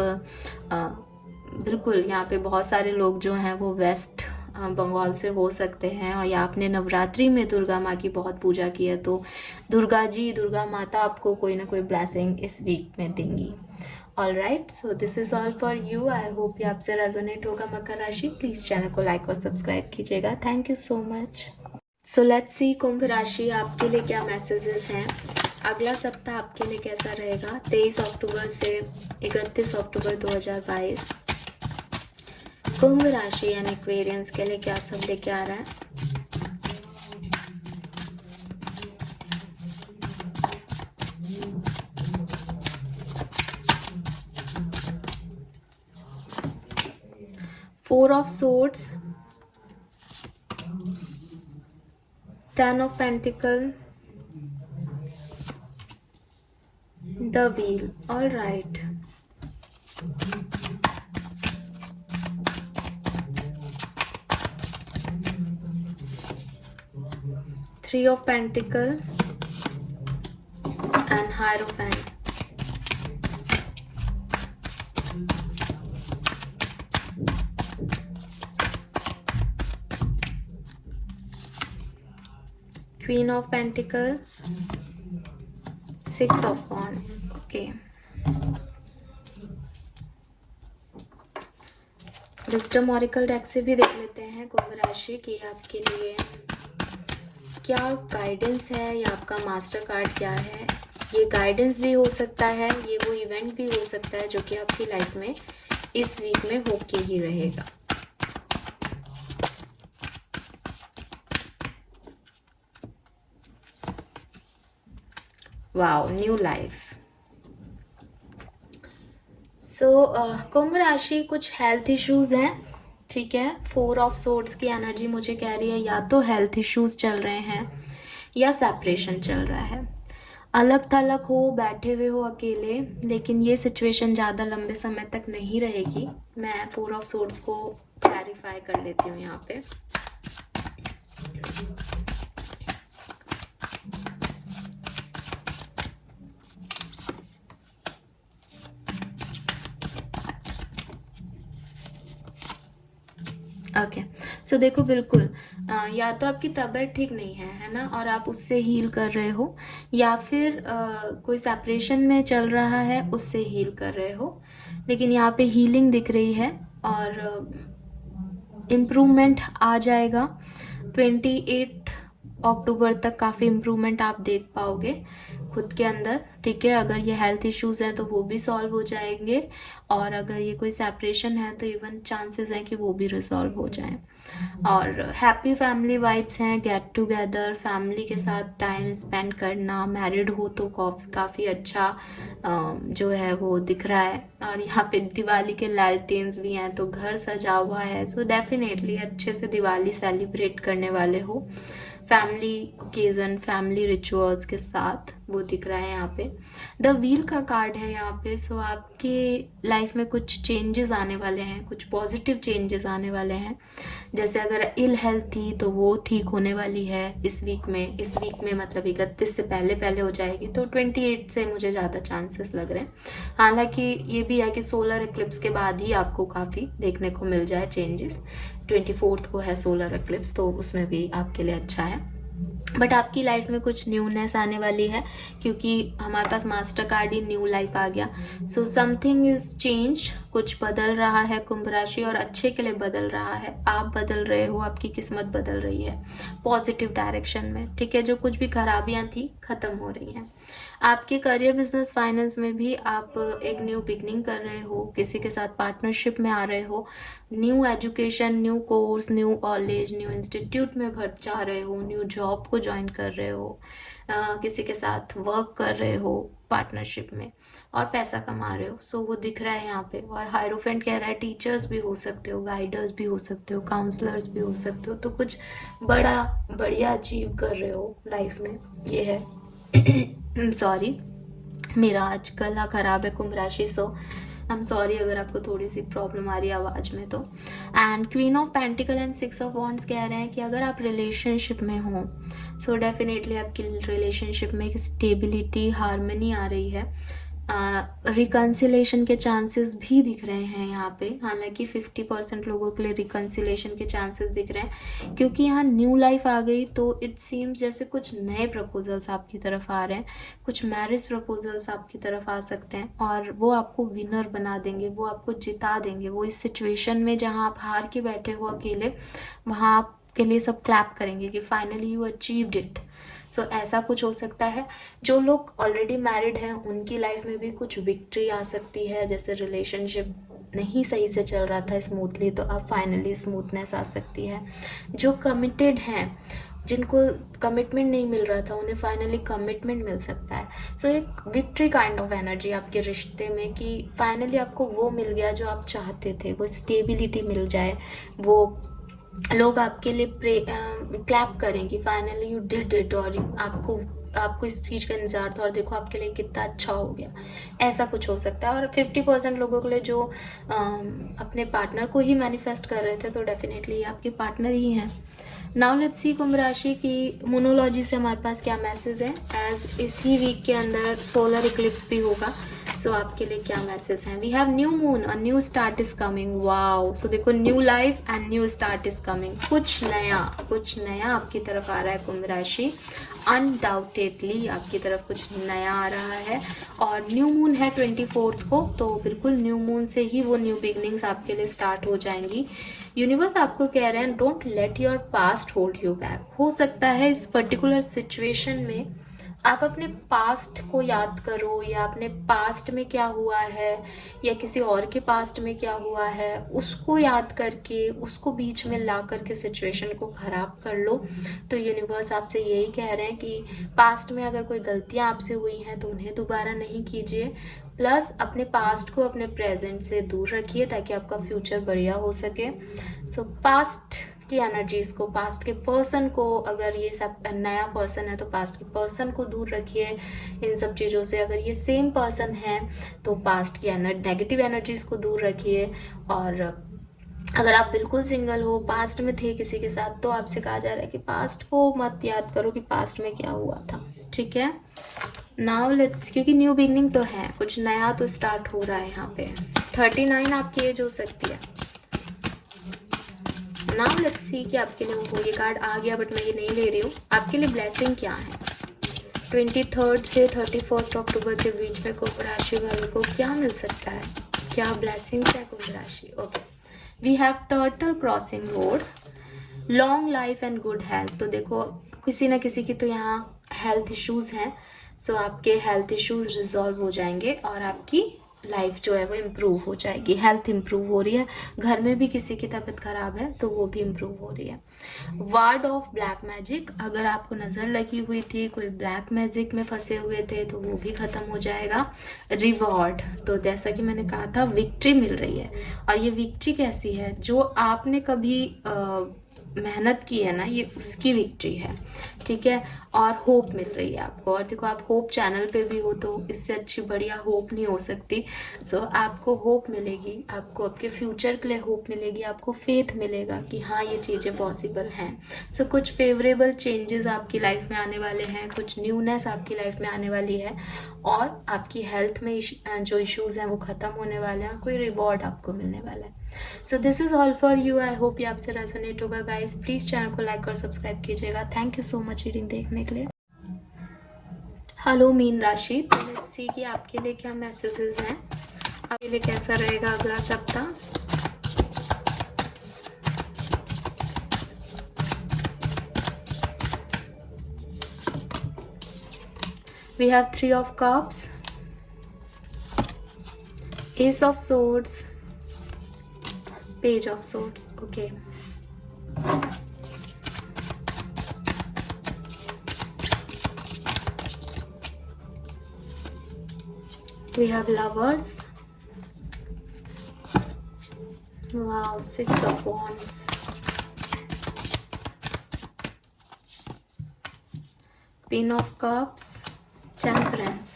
बिल्कुल यहाँ पे बहुत सारे लोग जो हैं वो वेस्ट बंगाल से हो सकते हैं, और या आपने नवरात्रि में दुर्गा माँ की बहुत पूजा की है, तो दुर्गा जी, दुर्गा माता आपको कोई ना कोई ब्लेसिंग इस वीक में देंगी। All right, so this is all for you. I hope ये आपसे रेजोनेट होगा मकर राशि। प्लीज़ चैनल को लाइक और सब्सक्राइब कीजिएगा। Thank you so much. So let's see Kumbh राशि आपके लिए क्या मैसेजेस हैं। अगला सप्ताह आपके लिए कैसा रहेगा 23 अक्टूबर से 31 अक्टूबर 2022। कुंभ राशि यानी एक्वेरियंस के लिए क्या सब लेके आ रहा है। Four of swords, 10 of pentacle, the wheel. All right, Three of Pentacle and Hierophant. Queen of Pentacle, Six of Wands. Okay. Wisdom oracle deck से भी देख लेते हैं कुंभ राशि की आपके लिए क्या गाइडेंस है, या आपका मास्टर कार्ड क्या है। ये गाइडेंस भी हो सकता है, ये वो इवेंट भी हो सकता है जो कि आपकी लाइफ में इस वीक में होके ही रहेगा। Wow, new life. So Kumbh राशि, कुछ हेल्थ इश्यूज हैं। ठीक है, 4 ऑफ सोर्ड्स की एनर्जी मुझे कह रही है या तो हेल्थ इश्यूज चल रहे हैं या सेपरेशन चल रहा है। अलग थलग हो, बैठे हुए हो अकेले, लेकिन ये सिचुएशन ज़्यादा लंबे समय तक नहीं रहेगी। मैं 4 ऑफ सोर्ड्स को क्लैरिफाई कर लेती हूँ यहाँ पे। ओके, सो देखो बिल्कुल या तो आपकी तबीयत ठीक नहीं है ना, और आप उससे हील कर रहे हो, या फिर कोई सेपरेशन में चल रहा है उससे हील कर रहे हो। लेकिन यहाँ पे हीलिंग दिख रही है और इम्प्रूवमेंट आ जाएगा 28 अक्टूबर तक। काफ़ी इम्प्रूवमेंट आप देख पाओगे खुद के अंदर, ठीक है। अगर ये हेल्थ इश्यूज हैं तो वो भी सॉल्व हो जाएंगे, और अगर ये कोई सेपरेशन है तो इवन चांसेस हैं कि वो भी रिजॉल्व हो जाए। और हैप्पी फैमिली वाइब्स हैं, गेट टुगेदर, फैमिली के साथ टाइम स्पेंड करना। मैरिड हो तो काफ़ी अच्छा जो है वो दिख रहा है। और यहाँ पे दिवाली के लालटेन्स भी हैं, तो घर सजा हुआ है। सो डेफिनेटली अच्छे से दिवाली सेलिब्रेट करने वाले हो, फैमिली ओकेजन, फैमिली रिचुअल्स के साथ, वो दिख रहा है यहाँ पे। द व्हील का कार्ड है यहाँ पे। सो आपके लाइफ में कुछ चेंजेस आने वाले हैं, कुछ पॉजिटिव चेंजेस आने वाले हैं। जैसे अगर इल हेल्थ थी तो वो ठीक होने वाली है इस वीक में। इस वीक में मतलब 31 से पहले पहले हो जाएगी, तो 28 से मुझे ज़्यादा चांसेस लग रहे हैं। हालांकि ये भी है कि सोलर इक्लिप्स के बाद ही आपको काफ़ी देखने को मिल जाए चेंजेस। 24 को है सोलर इक्लिप्स, तो उसमें भी आपके लिए अच्छा है। बट आपकी लाइफ में कुछ न्यूनेस आने वाली है, क्योंकि हमारे पास मास्टर कार्ड ही न्यू लाइफ आ गया। सो समथिंग इज चेंज, कुछ बदल रहा है कुंभ राशि, और अच्छे के लिए बदल रहा है। आप बदल रहे हो, आपकी किस्मत बदल रही है पॉजिटिव डायरेक्शन में, ठीक है। जो कुछ भी खराबियां थी खत्म हो रही हैं। आपके करियर, बिजनेस, फाइनेंस में भी आप एक न्यू बिगनिंग कर रहे हो, किसी के साथ पार्टनरशिप में आ रहे हो, new education, new course, new college, new institute में भर जा रहे हो, न्यू जॉब को ज्वाइन कर रहे हो, किसी के साथ वर्क कर रहे हो पार्टनरशिप में, और पैसा कमा रहे हो। सो वो दिख रहा है यहाँ पे। और हायरोफेंट कह रहा है टीचर्स भी हो सकते हो, गाइडर्स भी हो सकते हो, काउंसलर्स भी हो सकते हो। तो कुछ बड़ा बढ़िया अचीव कर रहे हो लाइफ में, ये है। सॉरी, मेरा आज गला खराब है कुंभ राशि, सो आई एम सॉरी अगर आपको थोड़ी सी प्रॉब्लम आ रही है आवाज़ में तो। And queen of pentacle and 6 of wands कह रहे हैं कि अगर आप रिलेशनशिप में हो, सो डेफिनेटली आपकी रिलेशनशिप में एक स्टेबिलिटी, हार्मनी आ रही है। रिकन्सिलेशन के चांसेस भी दिख रहे हैं यहाँ पे। हालांकि 50% लोगों के लिए रिकन्सिलेशन के चांसेस दिख रहे हैं, क्योंकि यहाँ न्यू लाइफ आ गई, तो इट सीम्स जैसे कुछ नए प्रपोजल्स आपकी तरफ आ रहे हैं, कुछ मैरिज प्रपोजल्स आपकी तरफ आ सकते हैं, और वो आपको विनर बना देंगे, वो आपको जिता देंगे। वो इस सिचुएशन में जहाँ आप हार के बैठे हो अकेले, वहाँ आपके लिए सब क्लैप करेंगे कि फाइनली यू अचीव्ड इट। सो ऐसा कुछ हो सकता है। जो लोग ऑलरेडी मैरिड हैं उनकी लाइफ में भी कुछ विक्ट्री आ सकती है। जैसे रिलेशनशिप नहीं सही से चल रहा था स्मूथली, तो अब फाइनली स्मूथनेस आ सकती है। जो कमिटेड हैं, जिनको कमिटमेंट नहीं मिल रहा था, उन्हें फाइनली कमिटमेंट मिल सकता है। सो एक विक्ट्री काइंड ऑफ एनर्जी आपके रिश्ते में, कि फाइनली आपको वो मिल गया जो आप चाहते थे, वो स्टेबिलिटी मिल जाए, वो लोग आपके लिए क्लैप करें कि फाइनली यू डिड इट, और आपको इस चीज़ का इंतजार था और देखो आपके लिए कितना अच्छा हो गया। ऐसा कुछ हो सकता है। और 50% लोगों के लिए जो अपने पार्टनर को ही मैनिफेस्ट कर रहे थे, तो डेफिनेटली ये आपके पार्टनर ही हैं। नाउ लेट्स सी कुंभ राशि की मोनोलॉजी से हमारे पास क्या मैसेज है। एज इसी वीक के अंदर सोलर इक्लिप्स भी होगा, सो आपके लिए क्या मैसेज हैं। We have new moon, a new start is coming. Wow, so देखो new life and new start is coming. कुछ नया आपकी तरफ आ रहा है कुंभ राशि। अनडाउटेडली आपकी तरफ कुछ नया आ रहा है। और न्यू मून है 24 को, तो बिल्कुल न्यू मून से ही वो न्यू बिगनिंग्स आपके लिए स्टार्ट हो जाएंगी। यूनिवर्स आपको कह रहे हैं don't let your past hold you back. हो सकता है इस पर्टिकुलर सिचुएशन में आप अपने पास्ट को याद करो, या अपने पास्ट में क्या हुआ है या किसी और के पास्ट में क्या हुआ है उसको याद करके उसको बीच में ला करके सिचुएशन को खराब कर लो। तो यूनिवर्स आपसे यही कह रहे हैं कि पास्ट में अगर कोई गलतियां आपसे हुई हैं तो उन्हें दोबारा नहीं कीजिए, प्लस अपने पास्ट को अपने प्रेजेंट से दूर रखिए ताकि आपका फ्यूचर बढ़िया हो सके। सो पास्ट की एनर्जीज को, पास्ट के पर्सन को, अगर ये सब नया पर्सन है तो पास्ट के पर्सन को दूर रखिए इन सब चीज़ों से। अगर ये सेम पर्सन है तो पास्ट की नेगेटिव एनर्जीज को दूर रखिए। और अगर आप बिल्कुल सिंगल हो, पास्ट में थे किसी के साथ, तो आपसे कहा जा रहा है कि पास्ट को मत याद करो कि पास्ट में क्या हुआ था, ठीक है। नाउ लेट्स, क्योंकि न्यू बिगनिंग तो है, कुछ नया तो स्टार्ट हो रहा है यहाँ पे। 39 आपकी एज हो सकती है। नाउ लेट्स सी कि आपके लिए वो, ये कार्ड आ गया बट मैं ये नहीं ले रही हूँ। आपके लिए ब्लेसिंग क्या है 23 से 31 अक्टूबर के बीच में कुंभ राशि वालों को क्या मिल सकता है, क्या ब्लेसिंग्स है कुंभ राशि। Okay, we have turtle crossing road, long life and good health. तो देखो किसी ना किसी की तो यहाँ हेल्थ इश्यूज हैं, सो आपके हेल्थ इश्यूज रिजॉल्व हो जाएंगे और आपकी लाइफ जो है वो इम्प्रूव हो जाएगी। हेल्थ इम्प्रूव हो रही है, घर में भी किसी की तबीयत खराब है तो वो भी इम्प्रूव हो रही है। वार्ड ऑफ ब्लैक मैजिक, अगर आपको नज़र लगी हुई थी, कोई ब्लैक मैजिक में फंसे हुए थे तो वो भी ख़त्म हो जाएगा। रिवॉर्ड, तो जैसा कि मैंने कहा था विक्ट्री मिल रही है, और ये विक्ट्री कैसी है, जो आपने कभी मेहनत की है ना, ये उसकी विक्ट्री है, ठीक है। और होप मिल रही है आपको, और देखो आप होप चैनल पे भी हो तो इससे अच्छी बढ़िया होप नहीं हो सकती। सो आपको होप मिलेगी, आपको आपके फ्यूचर के लिए होप मिलेगी, आपको फेथ मिलेगा कि हाँ ये चीज़ें पॉसिबल हैं। सो कुछ फेवरेबल चेंजेस आपकी लाइफ में आने वाले हैं, कुछ न्यूनेस आपकी लाइफ में आने वाली है, और आपकी हेल्थ में जो इश्यूज हैं वो ख़त्म होने वाले हैं, और कोई रिवॉर्ड आपको मिलने वाला है। So this is all for you. I hope ये आपसे रेजोनेट होगा गाइज। प्लीज़ चैनल को लाइक और सब्सक्राइब कीजिएगा। Thank you so much reading देखने के लिए। हेलो मीन राशि, तो लेट्स सी कि आपके लिए क्या मैसेजेस हैं, आपके लिए कैसा रहेगा अगला सप्ताह। We have 3 of cups, ace of swords, page of swords. Okay, we have lovers. Wow, 6 of wands, queen of cups, temperance,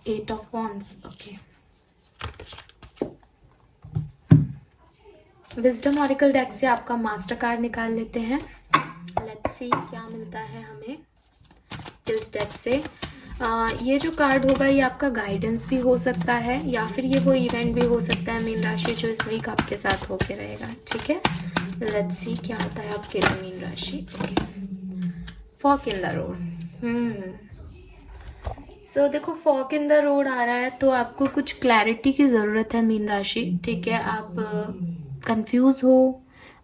8 of wands. Okay, wisdom oracle deck से आपका मास्टर कार्ड निकाल लेते हैं। लेट्स सी क्या मिलता है हमें इस डेक से। ये जो कार्ड होगा ये आपका गाइडेंस भी हो सकता है, या फिर ये वो इवेंट भी हो सकता है मीन राशि जो इस वीक आपके साथ होके रहेगा, ठीक है। लेट्स सी क्या आता है आपके लिए मीन राशि। Okay, fork in the road. So देखो फॉक इन द रोड आ रहा है तो आपको कुछ क्लैरिटी की ज़रूरत है मीन राशि, ठीक है। आप कंफ्यूज हो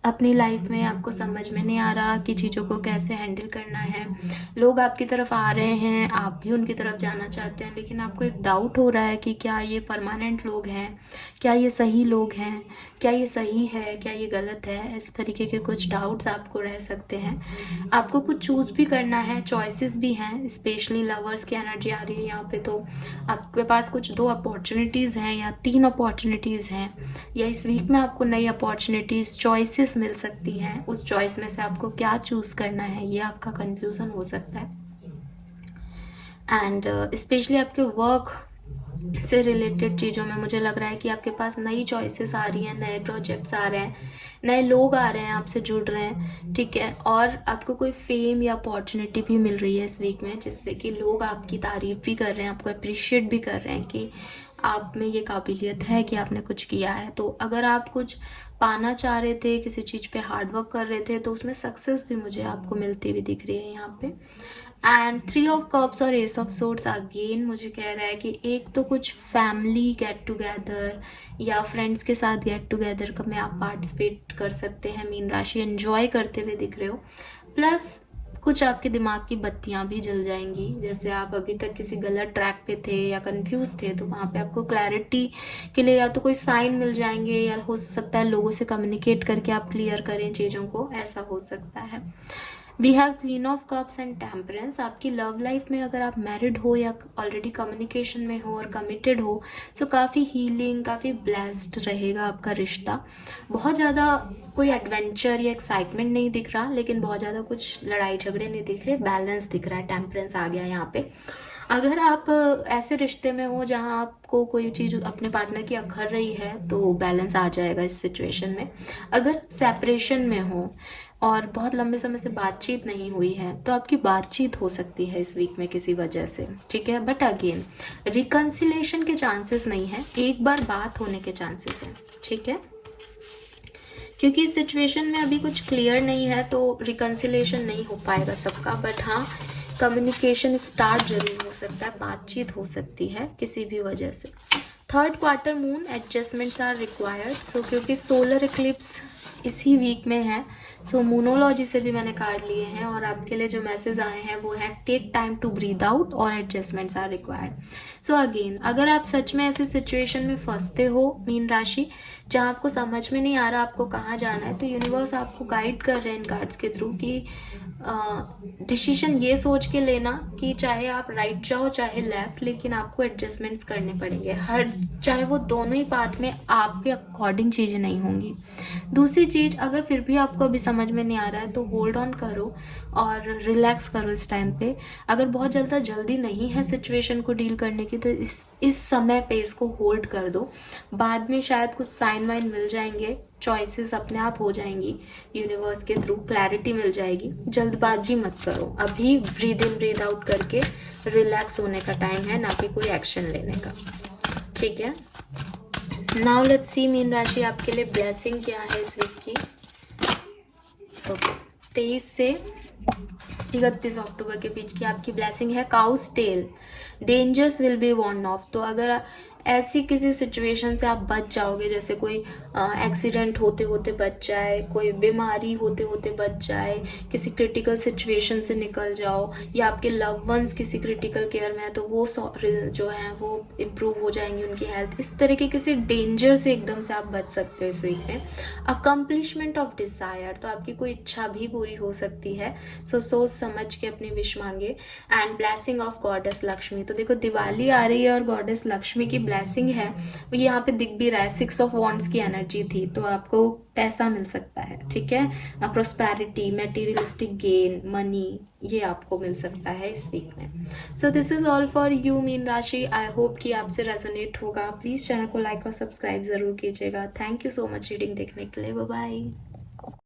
अपनी लाइफ में, आपको समझ में नहीं आ रहा कि चीज़ों को कैसे हैंडल करना है। लोग आपकी तरफ आ रहे हैं, आप भी उनकी तरफ जाना चाहते हैं, लेकिन आपको एक डाउट हो रहा है कि क्या ये परमानेंट लोग हैं, क्या ये सही लोग हैं, क्या ये सही है, क्या ये गलत है। इस तरीके के कुछ डाउट्स आपको रह सकते हैं। आपको कुछ चूज़ भी करना है, चॉइसेस भी हैं। स्पेशली लवर्स की एनर्जी आ रही है यहाँ पे, तो आपके पास कुछ 2 अपॉर्चुनिटीज़ हैं या 3 अपॉर्चुनिटीज़ हैं, या इस वीक में आपको नई अपॉर्चुनिटीज़, चॉइसेस मिल सकती हैं। उस चॉइस में से आपको क्या चूज़ करना है ये आपका कन्फ्यूज़न हो सकता है। एंड स्पेशली आपके वर्क से रिलेटेड चीज़ों में मुझे लग रहा है कि आपके पास नई चॉइसेस आ रही हैं, नए प्रोजेक्ट्स आ रहे हैं, नए लोग आ रहे हैं, आपसे जुड़ रहे हैं, ठीक है। और आपको कोई फेम या अपॉर्चुनिटी भी मिल रही है इस वीक में, जिससे कि लोग आपकी तारीफ़ भी कर रहे हैं, आपको अप्रिशिएट भी कर रहे हैं कि आप में ये काबिलियत है कि आपने कुछ किया है। तो अगर आप कुछ पाना चाह रहे थे, किसी चीज़ पे हार्ड वर्क कर रहे थे, तो उसमें सक्सेस भी मुझे आपको मिलती हुई दिख रही है यहाँ पे। एंड 3 ऑफ कप्स और एस ऑफ सोर्ड्स अगेन मुझे कह रहा है कि एक तो कुछ फैमिली गेट टुगेदर या फ्रेंड्स के साथ गेट टुगेदर का में आप पार्टिसिपेट कर सकते हैं मीन राशि, एंजॉय करते हुए दिख रहे हो। प्लस कुछ आपके दिमाग की बत्तियां भी जल जाएंगी, जैसे आप अभी तक किसी गलत ट्रैक पे थे या कंफ्यूज थे, तो वहाँ पे आपको क्लैरिटी के लिए या तो कोई साइन मिल जाएंगे, या हो सकता है लोगों से कम्युनिकेट करके आप क्लियर करें चीज़ों को, ऐसा हो सकता है। We have queen of cups and temperance. आपकी लव लाइफ में अगर आप मैरिड हो या ऑलरेडी कम्युनिकेशन में हो और कमिटेड हो, सो काफ़ी हीलिंग, काफ़ी ब्लेस्ड रहेगा आपका रिश्ता। बहुत ज़्यादा कोई एडवेंचर या एक्साइटमेंट नहीं दिख रहा, लेकिन बहुत ज़्यादा कुछ लड़ाई झगड़े नहीं दिख रहे, बैलेंस दिख रहा है, टेम्परेंस आ गया यहाँ पे। अगर आप ऐसे रिश्ते में हो जहाँ आपको कोई चीज़ अपने पार्टनर की अखर रही है, तो बैलेंस आ जाएगा इस सिचुएशन में। अगर सेपरेशन में हो और बहुत लंबे समय से बातचीत नहीं हुई है, तो आपकी बातचीत हो सकती है इस वीक में किसी वजह से, ठीक है। बट अगेन रिकन्सिलेशन के चांसेस नहीं है, एक बार बात होने के चांसेस हैं, ठीक है। क्योंकि इस सिचुएशन में अभी कुछ क्लियर नहीं है, तो रिकन्सिलेशन नहीं हो पाएगा सबका। बट हाँ, कम्युनिकेशन स्टार्ट जरूर हो सकता है, बातचीत हो सकती है किसी भी वजह से। Third quarter moon adjustments are required. So क्योंकि सोलर इक्लिप्स इसी वीक में है, सो मूनोलॉजी से भी मैंने कार्ड लिए हैं और आपके लिए जो मैसेज आए हैं वो है take time to breathe out और adjustments are required. So again, अगर आप सच में ऐसे सिचुएशन में फंसते हो मीन राशि, जहाँ आपको समझ में नहीं आ रहा आपको कहाँ जाना है, तो यूनिवर्स आपको गाइड कर रहे हैं इन कार्ड्स के थ्रू कि डिसीजन ये सोच के लेना कि चाहे आप राइट जाओ चाहे लेफ्ट, लेकिन आपको एडजस्टमेंट्स करने पड़ेंगे हर, चाहे वो दोनों ही पाथ में आपके अकॉर्डिंग चीज़ें नहीं होंगी। दूसरी चीज़, अगर फिर भी आपको अभी समझ में नहीं आ रहा है तो होल्ड ऑन करो और रिलैक्स करो इस टाइम पे। अगर बहुत ज़्यादा जल्दी नहीं है सिचुएशन को डील करने की, तो इस समय पे इसको होल्ड कर दो। बाद में शायद कुछ साइन वाइन मिल जाएंगे, चॉइसेस अपने आप हो जाएंगी, यूनिवर्स के थ्रू क्लैरिटी मिल जाएगी। जल्दबाजी मत करो, अभी ब्रीद इन ब्रीद आउट करके रिलैक्स होने का टाइम है, ना कि कोई एक्शन लेने का, ठीक है। नाउ लेट्स सी मीन राशि आपके लिए ब्लेसिंग क्या है इस वीक की। ओके, 23 से 31 अक्टूबर के बीच की आपकी ब्लेसिंग है cow's tail. Dangers will be warned off. तो अगर ऐसी किसी सिचुएशन से आप बच जाओगे, जैसे कोई एक्सीडेंट होते होते बच जाए, कोई बीमारी होते होते बच जाए, किसी क्रिटिकल सिचुएशन से निकल जाओ, या आपके लव वंस किसी क्रिटिकल केयर में है तो वो जो है वो इम्प्रूव हो जाएंगी उनकी हेल्थ। इस तरह के किसी डेंजर से एकदम से आप बच सकते हो इस वीक में। अकम्पलिशमेंट ऑफ डिज़ायर, तो आपकी कोई इच्छा भी पूरी हो सकती है, सो सोच समझ के अपनी विश मांगे। And blessing of goddess Lakshmi, तो देखो दिवाली आ रही है और गॉडेस लक्ष्मी की ब्लेसिंग है, वो यहाँ पे दिख भी रहा है। 6 ऑफ वॉन्ड्स की एनर्जी थी, तो आपको पैसा मिल सकता है, ठीक है। प्रोस्पेरिटी, मटेरियलिस्टिक गेन, मनी, ये आपको मिल सकता है इस वीक में। So this is all for you मीन राशि। आई होप कि आपसे रेजोनेट होगा। प्लीज़ चैनल को लाइक और सब्सक्राइब ज़रूर कीजिएगा। Thank you so much reading देखने के लिए। Bye bye.